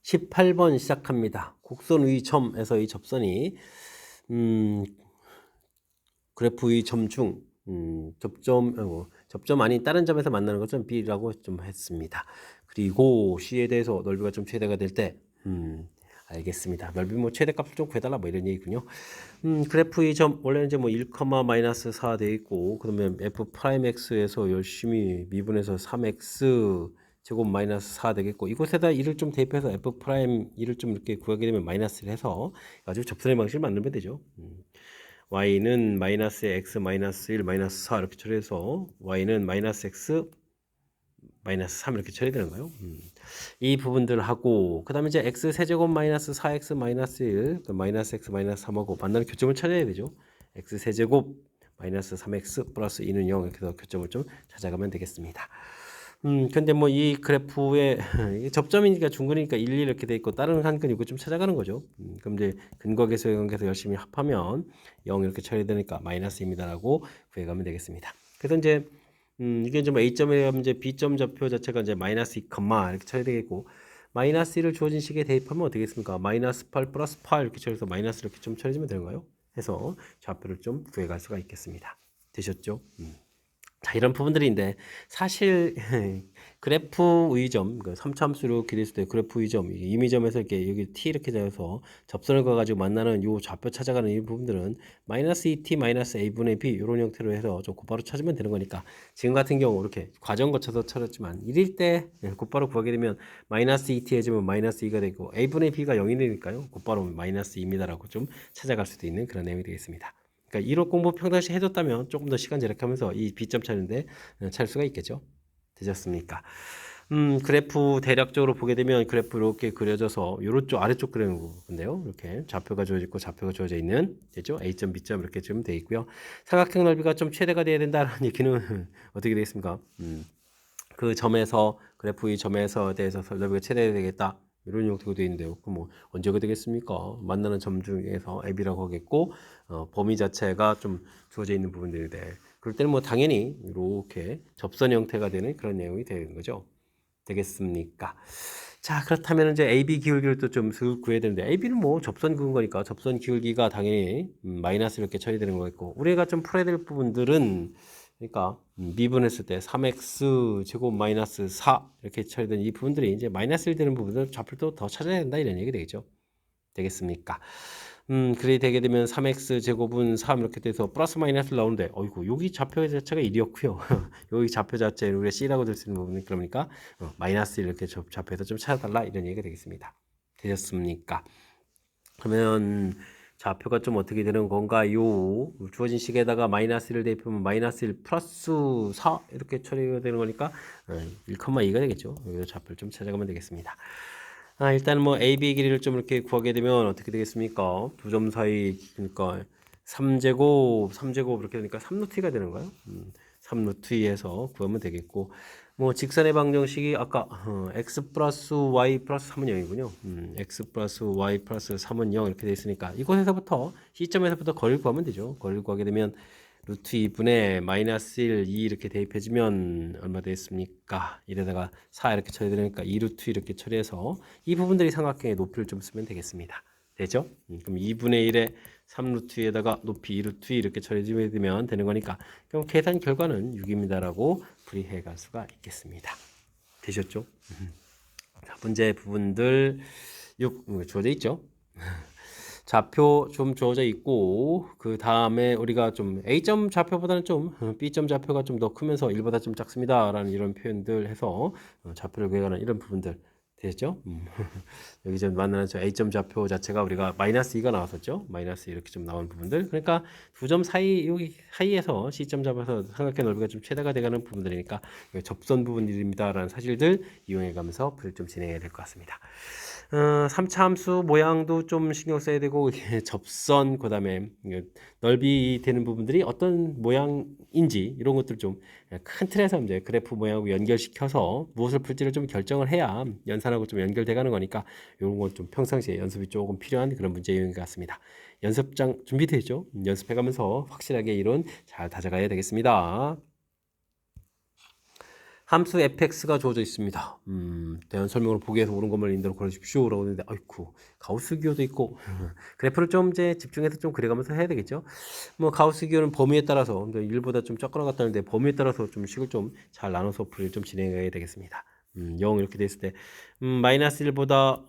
18번 시작합니다. 곡선 위 점에서 이 접선이 그래프 위 점 중 접점 아닌 다른 점에서 만나는 것은 B라고 좀 했습니다. 그리고 C에 대해서 넓이가 좀 최대가 될 때 알겠습니다. 넓이 뭐 최대값을 좀 구해달라 뭐 이런 얘기군요. 그래프 이 점 원래는 이제 뭐 1, 마이너스 4 돼 있고 그러면 f 프라임 x에서 열심히 미분해서 3x 제곱 마이너스 4 되겠고 이곳에다 1을 좀 대입해서 f 프라임 1을 좀 이렇게 구하게 되면 마이너스를 해서 아주 접선의 방식을 만들면 되죠. y는 마이너스 x 마이너스 1 마이너스 4 이렇게 처리해서 y는 마이너스 x 마이너스 3 이렇게 처리되는 거예요. 이 부분들 하고 그 다음에 이제 x 세제곱 마이너스 4x 마이너스 1 마이너스 x 마이너스 3하고 만나는 교점을 찾아야 되죠. x 세제곱 마이너스 3x 플러스 2는 0 이렇게 해서 교점을 좀 찾아가면 되겠습니다. 근데 뭐 이 그래프에 접점이니까 중근이니까 1, 2 이렇게 돼 있고 다른 한 근 이거 좀 찾아가는 거죠. 그럼 이제 근거계수 연계에서 열심히 합하면 0 이렇게 처리되니까 마이너스입니다라고 구해가면 되겠습니다. 그래서 이제 이게 좀 A점에 가면 이제 B점 좌표 자체가 이제 마이너스 2, 이렇게 처리되겠고 마이너스 1을 주어진 식에 대입하면 어떻게 겠습니까? 마이너스 8 플러스 8 이렇게 처리해서 마이너스 이렇게 좀 처리해주면 되는가요? 해서 좌표를 좀 구해갈 수가 있겠습니다. 되셨죠? 자, 이런 부분들인데 사실 그래프 위점, 그 3차함수로 기대했을 때 그래프 위점, 임의점에서 이렇게 여기 t 이렇게 되어서 접선을 가가지고 만나는 요 좌표 찾아가는 이 부분들은 마이너스 2t 마이너스 a분의 b 이런 형태로 해서 좀 곧바로 찾으면 되는 거니까 지금 같은 경우 이렇게 과정 거쳐서 찾았지만 1일 때 곧바로 구하게 되면 마이너스 2t 해주면 마이너스 2가 되고 a분의 b가 0이 되니까요 곧바로 마이너스 2입니다라고 좀 찾아갈 수도 있는 그런 내용이 되겠습니다. 그러니까 1호 공부 평상시 해줬다면 조금 더 시간 절약하면서 이 B점 찾는데 찾을 수가 있겠죠. 되셨습니까? 그래프 대략적으로 보게 되면 그래프 이렇게 그려져서 요쪽 아래쪽 그리는 건데요. 이렇게 좌표가 주어져 있고 좌표가 주어져 있는 되죠. A점, B점 이렇게 좀 돼 있고요. 삼각형 넓이가 좀 최대가 돼야 된다는 얘기는 어떻게 되겠습니까? 그 점에서 그래프 이 점에서 대해서 넓이가 최대해야 되겠다. 이런 형태로 되어 있는데요. 그럼 뭐 언제가 되겠습니까? 만나는 점 중에서 A라고 하겠고 범위 자체가 좀 주어져 있는 부분들인데 그럴 때는 뭐 당연히 이렇게 접선 형태가 되는 그런 내용이 되는 거죠. 되겠습니까? 자, 그렇다면 이제 AB 기울기를 또 좀 구해야 되는데 AB는 뭐 접선 그은 거니까 접선 기울기가 당연히 마이너스 이렇게 처리되는 거겠고 우리가 좀 풀어야 될 부분들은 그러니까 미분했을 때 3x 제곱 마이너스 4 이렇게 처리된 이 부분들이 이제 마이너스 1 되는 부분들 좌표도 더 찾아야 된다 이런 얘기 되겠죠. 되겠습니까? 그래 되게 되면 3x 제곱은 3 이렇게 돼서 플러스 마이너스를 나오는데 어이구 여기 좌표 자체가 1이었고요. 여기 좌표 자체를 우리가 C라고 들 수 있는 부분이 그러니까 마이너스 이렇게 좌표에서 좀 찾아달라 이런 얘기가 되겠습니다. 되셨습니까? 그러면 좌표가 좀 어떻게 되는 건가요? 주어진 식에다가 마이너스 1을 대입하면 마이너스 1 플러스 4 이렇게 처리가 되는 거니까 1,2가 되겠죠. 여기서 좌표를 좀 찾아가면 되겠습니다. 일단 뭐 AB 길이를 좀 이렇게 구하게 되면 어떻게 되겠습니까? 두 점 사이 그러니까 3제곱 이렇게 되니까 3루트가 되는 거예요. 3루트에서 구하면 되겠고 뭐 직선의 방정식이 아까 x 플러스 y 플러스 3은 0이군요. x 플러스 y 플러스 3은 0 이렇게 돼 있으니까 이곳에서부터 시점에서부터 거리를 구하면 되죠. 거리를 구하게 되면 루트 2분의 마이너스 1, 2 이렇게 대입해주면 얼마 되겠습니까? 이래다가 4 이렇게 처리되니까 2루트 이렇게 처리해서 이 부분들이 삼각형의 높이를 좀 쓰면 되겠습니다. 되죠? 그럼 2분의 1에 3루트에다가 높이 2루트 이렇게 처리되면 되는 거니까 그럼 계산 결과는 6입니다라고 풀이해 갈 수가 있겠습니다. 되셨죠? 자, 문제 부분들 6 주어져 있죠? 좌표 좀 주어져 있고 그 다음에 우리가 좀 A점 좌표보다는 좀 B점 좌표가 좀 더 크면서 1보다 좀 작습니다 라는 이런 표현들 해서 좌표를 구해가는 이런 부분들 되셨죠? 여기 좀 만나는 저 A점 좌표 자체가 우리가 마이너스 2가 나왔었죠? 마이너스 이렇게 좀 나온 부분들 그러니까 두 점 사이 여기 사이에서 C점 잡아서 삼각형 넓이가 좀 최대가 돼가는 부분들이니까 접선 부분들입니다 라는 사실들 이용해 가면서 풀이를 좀 진행해야 될 것 같습니다. 3차 함수 모양도 좀 신경 써야 되고 접선 그다음에 넓이 되는 부분들이 어떤 모양인지 이런 것들 좀 큰 틀에서 이제 그래프 모양하고 연결시켜서 무엇을 풀지를 좀 결정을 해야 연산하고 좀 연결돼 가는 거니까 이런 건 좀 평상시에 연습이 조금 필요한 그런 문제 유형인 것 같습니다. 연습장 준비되죠? 연습해 가면서 확실하게 이론 잘 다져가야 되겠습니다. 함수 fx가 주어져 있습니다. 대한 설명으로 보기에서 옳은 것만 인대로 걸어주십시오. 라고 했는데, 아이쿠, 가우스 기호도 있고, 그래프를 좀 이제 집중해서 좀 그려가면서 해야 되겠죠. 뭐, 가우스 기호는 범위에 따라서, 1보다 좀 작거나 같다는데, 범위에 따라서 좀 식을 좀 잘 나눠서 풀이를 좀 진행해야 되겠습니다. 0 이렇게 됐을 때, 마이너스 1보다,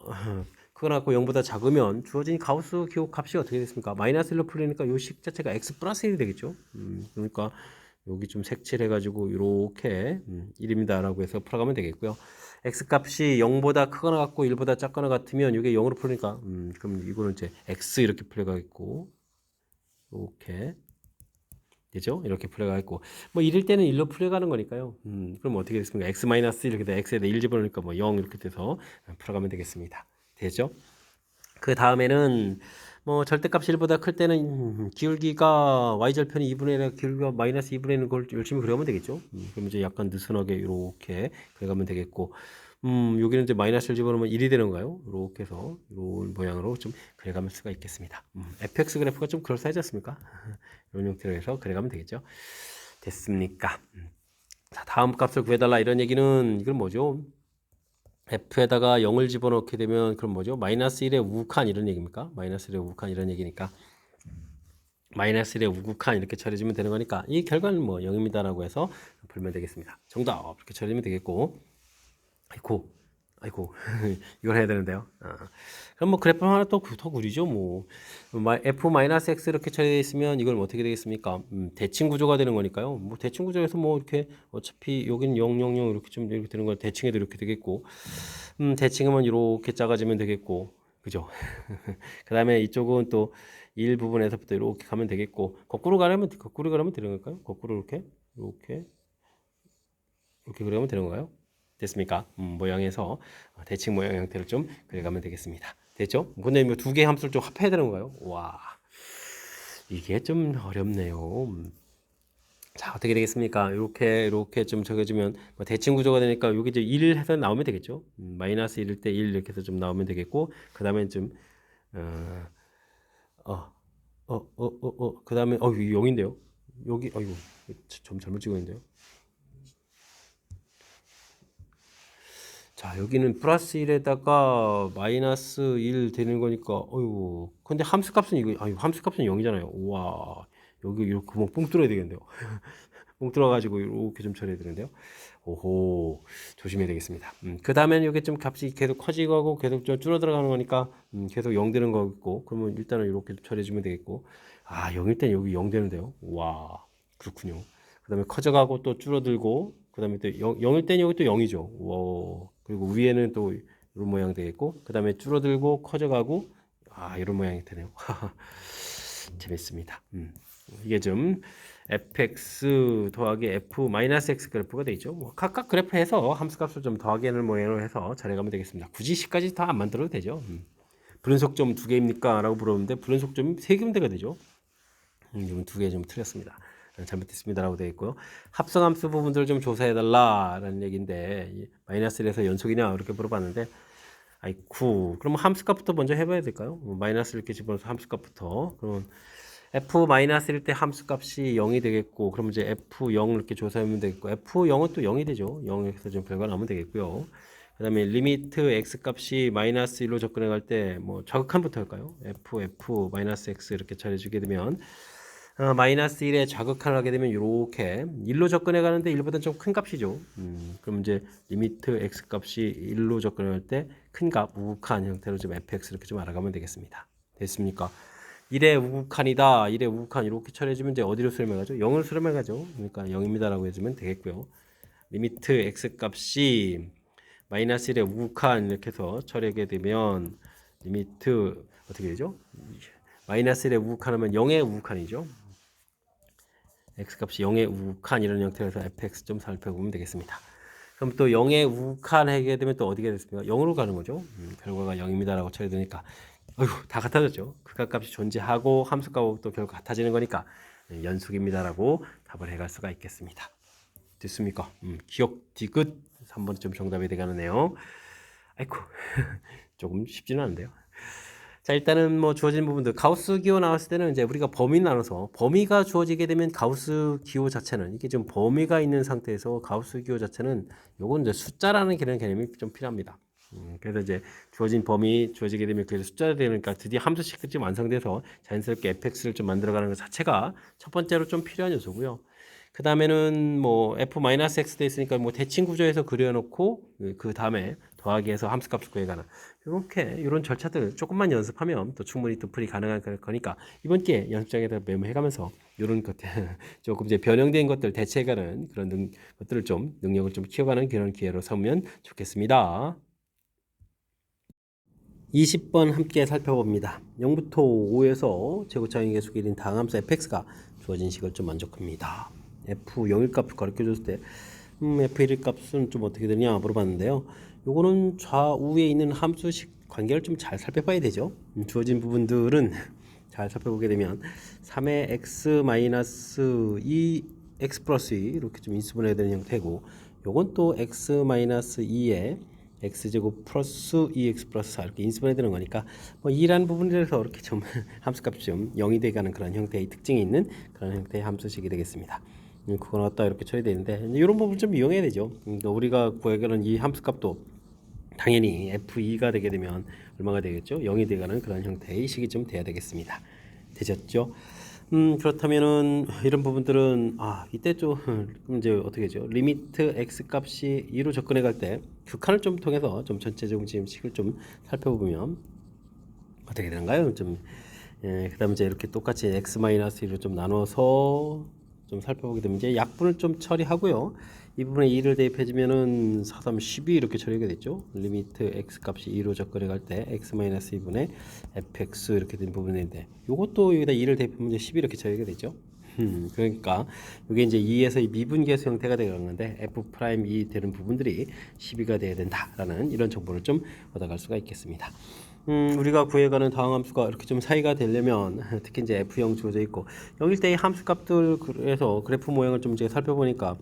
크거나 같고 0보다 작으면 주어진 가우스 기호 값이 어떻게 됐습니까? 마이너스 1로 풀리니까 요 식 자체가 x 플러스 1이 되겠죠. 그러니까, 여기 좀 색칠해 가지고 이렇게 1입니다 라고 해서 풀어가면 되겠고요. x 값이 0보다 크거나 같고 1보다 작거나 같으면 이게 0으로 풀으니까 그럼 이거는 이제 x 이렇게 풀어가겠고 이렇게 되죠? 이렇게 풀어가겠고 뭐 1일 때는 1로 풀어가는 거니까요. 그럼 어떻게 됐습니까? x 마이너스 이렇게 돼 x에다 1 집어넣으니까 뭐 0 이렇게 돼서 풀어가면 되겠습니다. 되죠? 그 다음에는 뭐 절대값이 1보다 클 때는 기울기가 y절편이 2분의 1, 기울기가 마이너스 2분의 1을 걸 열심히 그려가면 되겠죠. 그럼 이제 약간 느슨하게 이렇게 그려가면 되겠고, 여기는 이제 마이너스를 집어넣으면 1이 되는 거예요. 이렇게 해서 이런 모양으로 좀 그려가면 수가 있겠습니다. fx 그래프가 좀 그럴싸하지 않습니까? 이런 형태로 해서 그려가면 되겠죠. 됐습니까? 자, 다음 값을 구해달라 이런 얘기는 이건 뭐죠? f에다가 0을 집어넣게 되면 그럼 뭐죠? 마이너스 1의 우극한 이런 얘기입니까? 마이너스 1의 우극한 이런 얘기니까 마이너스 1의 우극한 이렇게 처리해주면 되는 거니까 이 결과는 뭐 0입니다라고 해서 풀면 되겠습니다. 정답 이렇게 처리하면 되겠고, 아이고 이걸 해야 되는데요. 그럼 뭐 그래프 하나 또 더 그리죠. 뭐 f-x 이렇게 처리되어 있으면 이걸 뭐 어떻게 되겠습니까? 대칭 구조가 되는 거니까요. 뭐 대칭 구조에서 뭐 이렇게 어차피 여기는 0, 0, 0 이렇게 좀 이렇게 되는 거 대칭해도 이렇게 되겠고, 대칭하면 이렇게 작아지면 되겠고, 그죠? 그 다음에 이쪽은 또 1 부분에서부터 이렇게 가면 되겠고, 거꾸로 가면 되는 걸까요? 거꾸로 이렇게 그려가면 되는 건가요? 됐습니까? 모양에서 대칭 모양 형태를 좀 그려가면 되겠습니다. 됐죠? 근데 뭐 두 개의 함수를 좀 합해야 되는 건가요? 와, 이게 좀 어렵네요. 자, 어떻게 되겠습니까? 이렇게 좀 적어주면 뭐 대칭 구조가 되니까 여기 이제 1 해서 나오면 되겠죠? 마이너스 1일 때 1 이렇게 해서 좀 나오면 되겠고, 그 다음에 좀 그 다음에 이게 0인데요? 여기 좀 잘못 찍었는데요? 자, 여기는 플러스 1에다가 마이너스 1 되는 거니까, 근데 함수값은 함수값은 0이잖아요. 우와, 여기 이렇게 구멍 뽕 뚫어야 되겠는데요. 뽕 뚫어가지고 이렇게 좀 처리해야 되는데요. 오호, 조심해야 되겠습니다. 그 다음엔 여기 좀 값이 계속 커지고 하고 계속 좀 줄어들어가는 거니까, 계속 0 되는 거겠고, 그러면 일단은 이렇게 처리해주면 되겠고, 0일 땐 여기 0 되는데요. 와, 그렇군요. 그 다음에 커져가고 또 줄어들고, 그 다음에 또 0일 땐 여기 또 0이죠. 와, 그리고 위에는 또 이런 모양 되겠고, 그 다음에 줄어들고 커져가고, 이런 모양이 되네요. 재밌습니다. 이게 좀 fx 더하기 f-x 그래프가 되죠. 뭐 각각 그래프에서 함수값을 좀 더하기 하는 모양으로 해서 잘해가면 되겠습니다. 굳이 10까지 다 안 만들어도 되죠. 불연속점 2개입니까? 라고 물어보는데 불연속점이 3개면 되죠. 이건 2개 좀 틀렸습니다. 잘못됐습니다라고 되어 있고요. 합성함수 부분들을 좀 조사해달라라는 얘기인데 마이너스 1에서 연속이냐 이렇게 물어봤는데 그럼 함수값부터 먼저 해봐야 될까요? 마이너스 이렇게 집어넣어서 함수값부터 그러면 f-1일 때 함수값이 0이 되겠고 그럼 이제 f0 이렇게 조사하면 되겠고 f0은 또 0이 되죠. 0에서 좀 결과 나오면 되겠고요. 그 다음에 리미트 x값이 마이너스 1로 접근해 갈 때 뭐 좌극한부터 할까요? f-x 이렇게 처리해주게 되면 마이너스 1에 좌극한을 하게 되면 이렇게 1로 접근해 가는데 1보다 좀 큰 값이죠. 그럼 이제 리미트 x 값이 1로 접근해 갈 때 큰 값, 우극한 형태로 좀 fx 이렇게 좀 알아가면 되겠습니다. 됐습니까? 1의 우극한이다. 1의 우극한 이렇게 처리해주면 이제 어디로 수렴해 가죠? 0으로 수렴해 가죠. 그러니까 0입니다라고 해주면 되겠고요. 리미트 x 값이 마이너스 1의 우극한 이렇게 해서 처리하게 되면 리미트 어떻게 되죠? 마이너스 1의 우극한하면 0의 우극한이죠. x값이 0의 우극한 이런 형태로 해서 fx 좀 살펴보면 되겠습니다. 그럼 또 0의 우극한 하게 되면 또 어디가 됐습니까? 0으로 가는 거죠. 결과가 0입니다라고 처리되니까 다 같아졌죠. 극각값이 존재하고 함수값하고 또 결국 같아지는 거니까 연속입니다라고 답을 해갈 수가 있겠습니다. 됐습니까? 기억 디귿 3번 좀 정답이 되가네요. 조금 쉽지는 않은데요. 자, 일단은 뭐 주어진 부분들 가우스 기호 나왔을 때는 이제 우리가 범위 나눠서 범위가 주어지게 되면 가우스 기호 자체는 이게 좀 범위가 있는 상태에서 가우스 기호 자체는 요건 이제 숫자라는 그런 개념이 좀 필요합니다. 그래서 이제 주어진 범위 주어지게 되면 그래서 숫자가 되니까 드디어 함수식들이 좀 완성돼서 자연스럽게 fx를 좀 만들어가는 것 자체가 첫 번째로 좀 필요한 요소고요. 그 다음에는 뭐 f-x 돼 있으니까 뭐 대칭 구조에서 그려놓고 그 다음에 더하기해서 함수값을 구해가는 이런 절차들 조금만 연습하면 또 충분히 또 풀이 가능한 거니까 이번 기회에 연습장에다 메모해가면서 이런 것들 조금 이제 변형된 것들 대체해가는 그런 것들을 좀 능력을 좀 키워가는 그런 기회로 삼으면 좋겠습니다. 20번 함께 살펴봅니다. 0부터 5에서 제곱차항의 계수 1인 다항함수 fx가 주어진 식을 좀 만족합니다. f0일 값을 가르쳐줬을 때 f1일 값은 좀 어떻게 되냐 물어봤는데요. 요거는 좌우에 있는 함수식 관계를 좀 잘 살펴봐야 되죠. 주어진 부분들은 잘 살펴보게 되면 3의 x-2 x 플러스 2 이렇게 좀 인수분해야 되는 형태고, 요건 또 x-2에 x제곱 플러스 2x 플러스 4 이렇게 인수분해 되는 거니까 뭐 2라는 부분에서 이렇게 좀 함수값이 좀 0이 돼가는 그런 형태의 특징이 있는 그런 형태의 함수식이 되겠습니다. 그건 어디다 이렇게 처리되는데 이런 부분 좀 이용해야 되죠. 그러니까 우리가 구하기는 이 함수값도 당연히 f2가 되게 되면 얼마가 되겠죠? 0이 돼가는 그런 형태의 식이 좀 돼야 되겠습니다. 되셨죠? 그렇다면은 이런 부분들은 이때 좀 이제 어떻게 하죠? 리미트 x 값이 2로 접근해 갈 때 극한을 좀 통해서 좀 전체적인 지금 식을 좀 살펴보면 어떻게 되는가요? 그다음에 이제 이렇게 똑같이 x-2로 좀 나눠서 좀 살펴보게 되면 이제 약분을 좀 처리하고요. 이 부분에 2를 대입해주면은 4, 3, 12 이렇게 처리가 됐죠. 리미트 x 값이 2로 접근해 갈 때 x-2분의 fx 이렇게 된 부분인데 요것도 여기다 2를 대입하면 이제 12 이렇게 처리가 되죠. 그러니까 이게 이제 2에서 미분계수 형태가 되는 건데 f'2 되는 부분들이 12가 돼야 된다라는 이런 정보를 좀 얻어갈 수가 있겠습니다. 우리가 구해가는 다항 함수가 이렇게 좀 사이가 되려면 특히 이제 f0 주어져 있고 0일 때의 함수값들 그래서 그래프 모양을 좀 이제 살펴보니까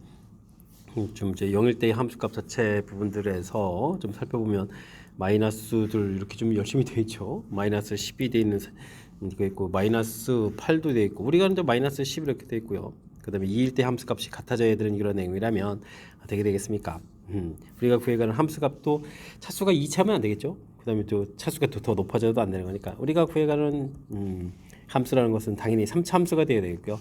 좀 이제 0일 때의 함수값 자체 부분들에서 좀 살펴보면 마이너스들 이렇게 좀 열심히 되어 있죠. 마이너스 10이 되어 있는 이거 있고 마이너스 8도 되어 있고 우리가 이제 마이너스 10 이렇게 되어 있고요. 그 다음에 2일 때 함수값이 같아져야 되는 이런 내용이라면 어떻게 되겠습니까? 우리가 구해가는 함수값도 차수가 2차면 안 되겠죠. 그 다음에 또 차수가 더 높아져도 안 되는 거니까 우리가 구해가는 함수라는 것은 당연히 3차 함수가 되어야 되겠고요.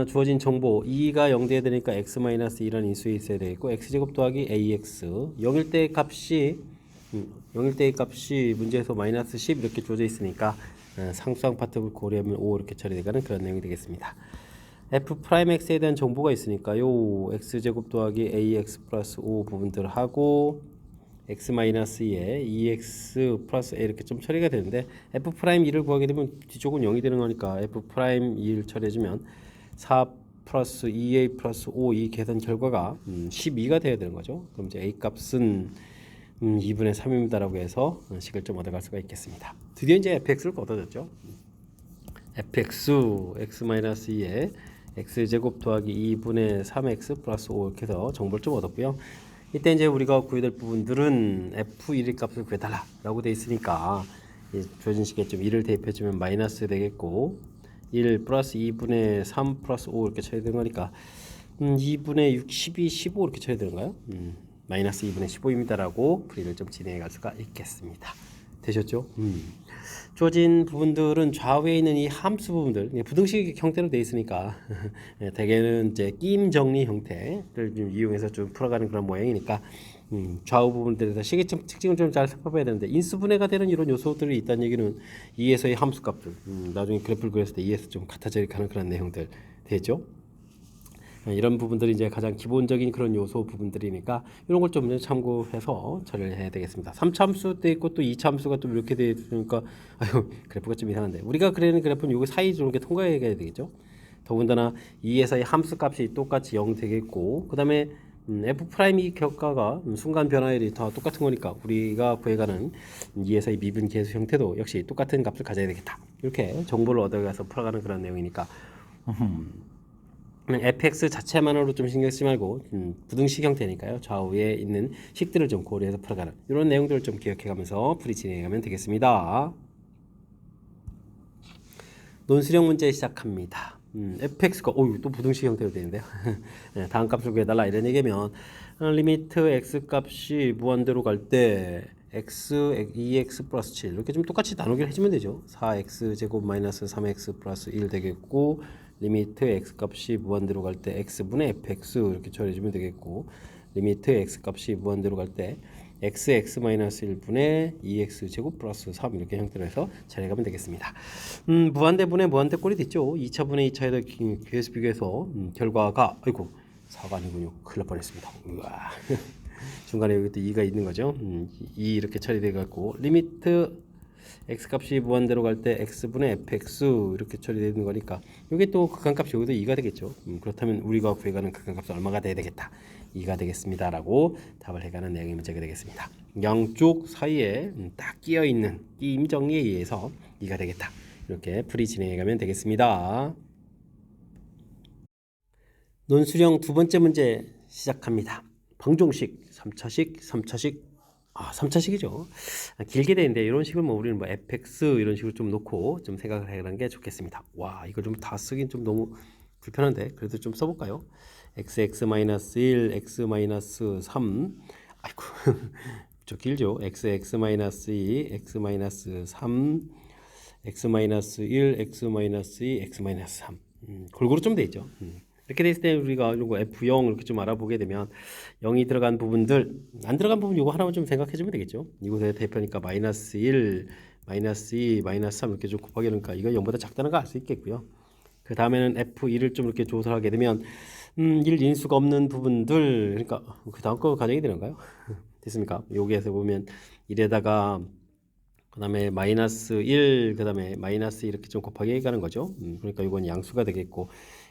주어진 정보 2가 0 돼야 되니까 x-2라는 인수에 있어야 되겠고 x제곱 더하기 ax 0일 때 값이 0일 때의 값이 문제에서 마이너스 10 이렇게 주어져 있으니까 상수항 파트를 고려하면 5 이렇게 처리되가는 그런 내용이 되겠습니다. f'x에 대한 정보가 있으니까요. x제곱 더하기 ax 플러스 5 부분들을 하고 x-2에 2x 플러스 a 이렇게 좀 처리가 되는데 f'2를 구하게 되면 뒤쪽은 0이 되는 거니까 f'2를 처리해주면 4 플러스 2a 플러스 5 이 계산 결과가 12가 돼야 되는 거죠. 그럼 이제 a 값은 2분의 3입니다라고 해서 식을 좀 얻어갈 수가 있겠습니다. 드디어 이제 fx를 얻어졌죠. fx x-2에 x제곱 더하기 2분의 3x 플러스 5 이렇게 해서 정보를 좀 얻었고요. 이때 이제 우리가 구해야 될 부분들은 f1의 값을 구해달라 라고 되어 있으니까 주어진 식에 좀 1을 대입해주면 마이너스 되겠고 1 플러스 2분의 3 플러스 5 이렇게 쳐야 되는 거니까 2분의 6, 12, 15 이렇게 쳐야 되는가요? 마이너스 2분의 15입니다 라고 풀이를 좀 진행해 갈 수가 있겠습니다. 되셨죠? 주어진 부분들은 좌우에 있는 이 함수 부분들 부등식 형태로 되어 있으니까 대개는 이제 끼임 정리 형태를 좀 이용해서 좀 풀어가는 그런 모양이니까 좌우 부분들에서 식의 특징을 좀 잘 살펴봐야 되는데 인수분해가 되는 이런 요소들이 있다는 얘기는 2에서의 함수값들 나중에 그래프를 그렸을 때 2에서 좀 같아져 가는 그런 내용들 되죠. 이런 부분들이 이제 가장 기본적인 그런 요소 부분들이니까 이런 걸 좀 참고해서 처리를 해야 되겠습니다. 3차 함수 때 있고 또 2차 함수가 또 이렇게 되니까 그래프가 좀 이상한데 우리가 그리는 그래프는 요거 사이 좀 이렇게 통과해야 되겠죠. 더군다나 2에서의 함수 값이 똑같이 0 되겠고 그 다음에 f'2 격가가 순간 변화율이 다 똑같은 거니까 우리가 구해가는 2에서의 미분 계수 형태도 역시 똑같은 값을 가져야 되겠다. 이렇게 정보를 얻어가서 풀어가는 그런 내용이니까 fx 자체만으로 좀 신경 쓰지 말고 부등식 형태니까요. 좌우에 있는 식들을 좀 고려해서 풀어가는 이런 내용들을 좀 기억해가면서 풀이 진행해가면 되겠습니다. 논술형 문제 시작합니다. fx가 또 부등식 형태로 되는데요. 네, 다음 값을 구해달라 이런 얘기면 리미트 x 값이 무한대로 갈 때 x 2x 플러스 7 이렇게 좀 똑같이 나누기를 해주면 되죠. 4x 제곱 마이너스 3x 플러스 1 되겠고 리미트 x 값이 무한대로 갈 때 x분의 fx 이렇게 처리해주면 되겠고 리미트 x 값이 무한대로 갈 때 x 마이너스 1분의 2x 제곱 플러스 3 이렇게 형태로 해서 처리해가면 되겠습니다. 무한대분의 무한대 꼴이 됐죠. 2차분의 2차에다 계수 비교해서 결과가 4가 아니군요. 큰일 날 뻔했습니다. 우와. 중간에 여기 또 2가 있는 거죠. 2 이렇게 처리돼 갖고 리미트 x 값이 무한대로 갈 때 x분의 fx 이렇게 처리되는 거니까 이게 또 극한값이 여기도 2가 되겠죠. 그렇다면 우리가 구해가는 극한값은 얼마가 돼야 되겠다. 2가 되겠습니다 라고 답을 해가는 내용의 문제가 되겠습니다. 양쪽 사이에 딱 끼어있는 끼임 정리에 의해서 2가 되겠다. 이렇게 풀이 진행해가면 되겠습니다. 논술형 두 번째 문제 시작합니다. 방정식 3차식 3차식이죠. 길게 되는데 이런 식으로 뭐 우리는 뭐 fx 이런 식으로 좀 놓고 좀 생각을 해가는 게 좋겠습니다. 와, 이거 좀 다 쓰긴 좀 너무 불편한데 그래도 좀 써볼까요? x-1, x-3 아이고 좀 길죠. x-2, x-3 x-1, x-2, x-3 골고루 좀 돼 있죠. 이렇게 됐을 때 우리가 이거 F0 이렇게 좀 알아보게 되면 0이 들어간 부분들, 안 들어간 부분 이거 하나만 좀 생각해 주면 되겠죠. 이곳에 대표니까 마이너스 1, 마이너스 2, 마이너스 3 이렇게 좀 곱하기 하니까 이거 0보다 작다는 거 알 수 있겠고요. 그 다음에는 F1을 좀 이렇게 조사하게 되면 1 인수가 없는 부분들, 그러니까 그 다음 거 가정이 되는가요? 됐습니까? 여기에서 보면 1에다가 그 다음에 마이너스 1, 그 다음에 마이너스 이렇게 좀 곱하기 가는 거죠. 그러니까 이건 양수가 되겠고,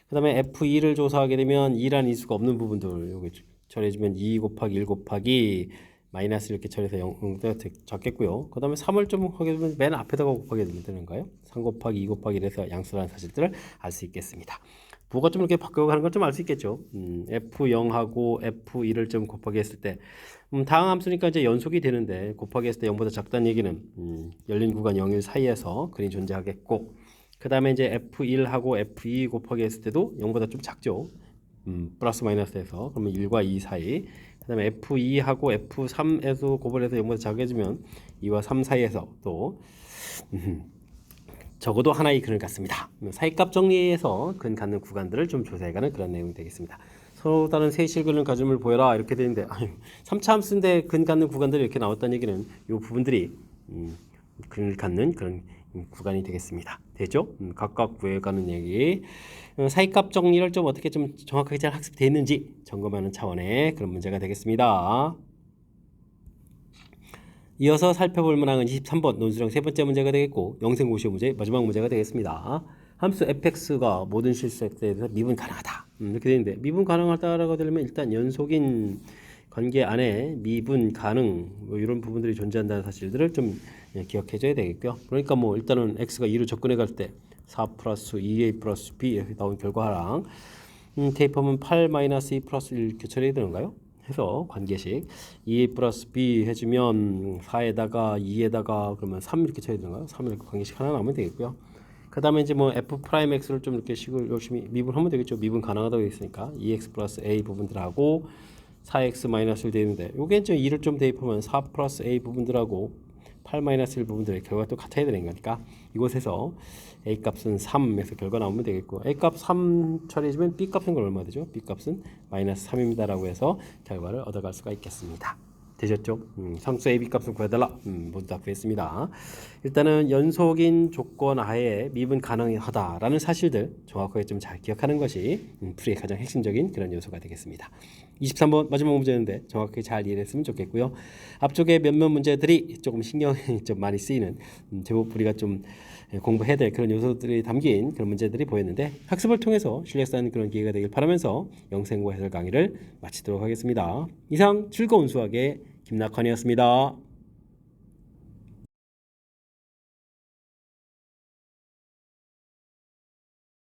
그 다음에 F2를 조사하게 되면 2란 인수가 없는 부분들 여기 처리해주면 2 곱하기 1 곱하기 마이너스 이렇게 처리해서 0가 작겠고요. 그 다음에 3을 좀 하게 되면 맨 앞에다가 곱하게 되면 되는가요? 3 곱하기 2 곱하기 1에서 양수라는 사실들을 알 수 있겠습니다. 부호가 좀 이렇게 바꿔가는 걸 좀 알 수 있겠죠. F0하고 F2를 좀 곱하기 했을 때 다항 함수니까 이제 연속이 되는데 곱하기 했을 때 0보다 작다는 얘기는 열린 구간 0, 1 사이에서 그림이 존재하겠고, 그 다음에 이제 F1하고 F2 곱하기 했을 때도 0보다 좀 작죠. 플러스 마이너스에서 그러면 1과 2 사이, 그 다음에 F2하고 F3에서 곱을 해서 0보다 작아지면 2와 3 사이에서 또 적어도 하나의 근을 갖습니다. 사이값 정리해서 근 갖는 구간들을 좀 조사해가는 그런 내용이 되겠습니다. 서로 다른 세 실근을 가짐을 보여라 이렇게 되는데 3차 함수인데 근 갖는 구간들이 이렇게 나왔다는 얘기는 이 부분들이 근을 갖는 그런 구간이 되겠습니다. 되죠? 각각 구해가는 얘기. 사이값 정리를 좀 어떻게 좀 정확하게 잘 학습되어 있는지 점검하는 차원의 그런 문제가 되겠습니다. 이어서 살펴볼 만한 23번 논술형 세 번째 문제가 되겠고, 영생고시오 문제 마지막 문제가 되겠습니다. 함수 fx가 모든 실수에 대해서 미분 가능하다. 이렇게 되는데 미분 가능하다라고 되려면 일단 연속인 관계 안에 미분 가능 뭐 이런 부분들이 존재한다는 사실들을 좀 기억해 줘야 되겠고요. 그러니까 뭐 일단은 x가 2로 접근해 갈 때 4 플러스 2a 플러스 b 이렇게 나온 결과랑 대입하면 8 마이너스 2 플러스 1 이렇게 처리해야 되는가요? 해서 관계식 2a 플러스 b 해주면 4에다가 2에다가 그러면 3 이렇게 쳐야 되는가요? 3 이렇게 관계식 하나 나오면 되겠고요. 그 다음에 이제 뭐 f 프라임 x를 좀 이렇게 식을 열심히 미분하면 되겠죠. 미분 가능하다고 했으니까 2x 플러스 a 부분들하고 4x 마이너스 1 되는데 요게 이제 2를 좀 대입하면 4 플러스 a 부분들하고 8 마이너스 1 부분들의 결과가 또 같아야 되는 거니까 이곳에서 a 값은 3에서 결과 나오면 되겠고, a 값 3 처리해주면 b 값은 건 얼마 되죠? b 값은 마이너스 3입니다 라고 해서 결과를 얻어갈 수가 있겠습니다. 되셨죠? 상수 a, b 값을 구해달라. 모두 다 구했습니다. 일단은 연속인 조건 하에 미분 가능하다라는 사실들 정확하게 좀 잘 기억하는 것이 풀이의 가장 핵심적인 그런 요소가 되겠습니다. 23번 마지막 문제인데 정확하게 잘 이해했으면 좋겠고요. 앞쪽에 몇몇 문제들이 조금 신경이 좀 많이 쓰이는 제법 우리가 좀 공부해야 될 그런 요소들이 담긴 그런 문제들이 보였는데 학습을 통해서 실력 쌓는 그런 기회가 되길 바라면서 영생고 해설 강의를 마치도록 하겠습니다. 이상 즐거운 수학의 김낙환이었습니다.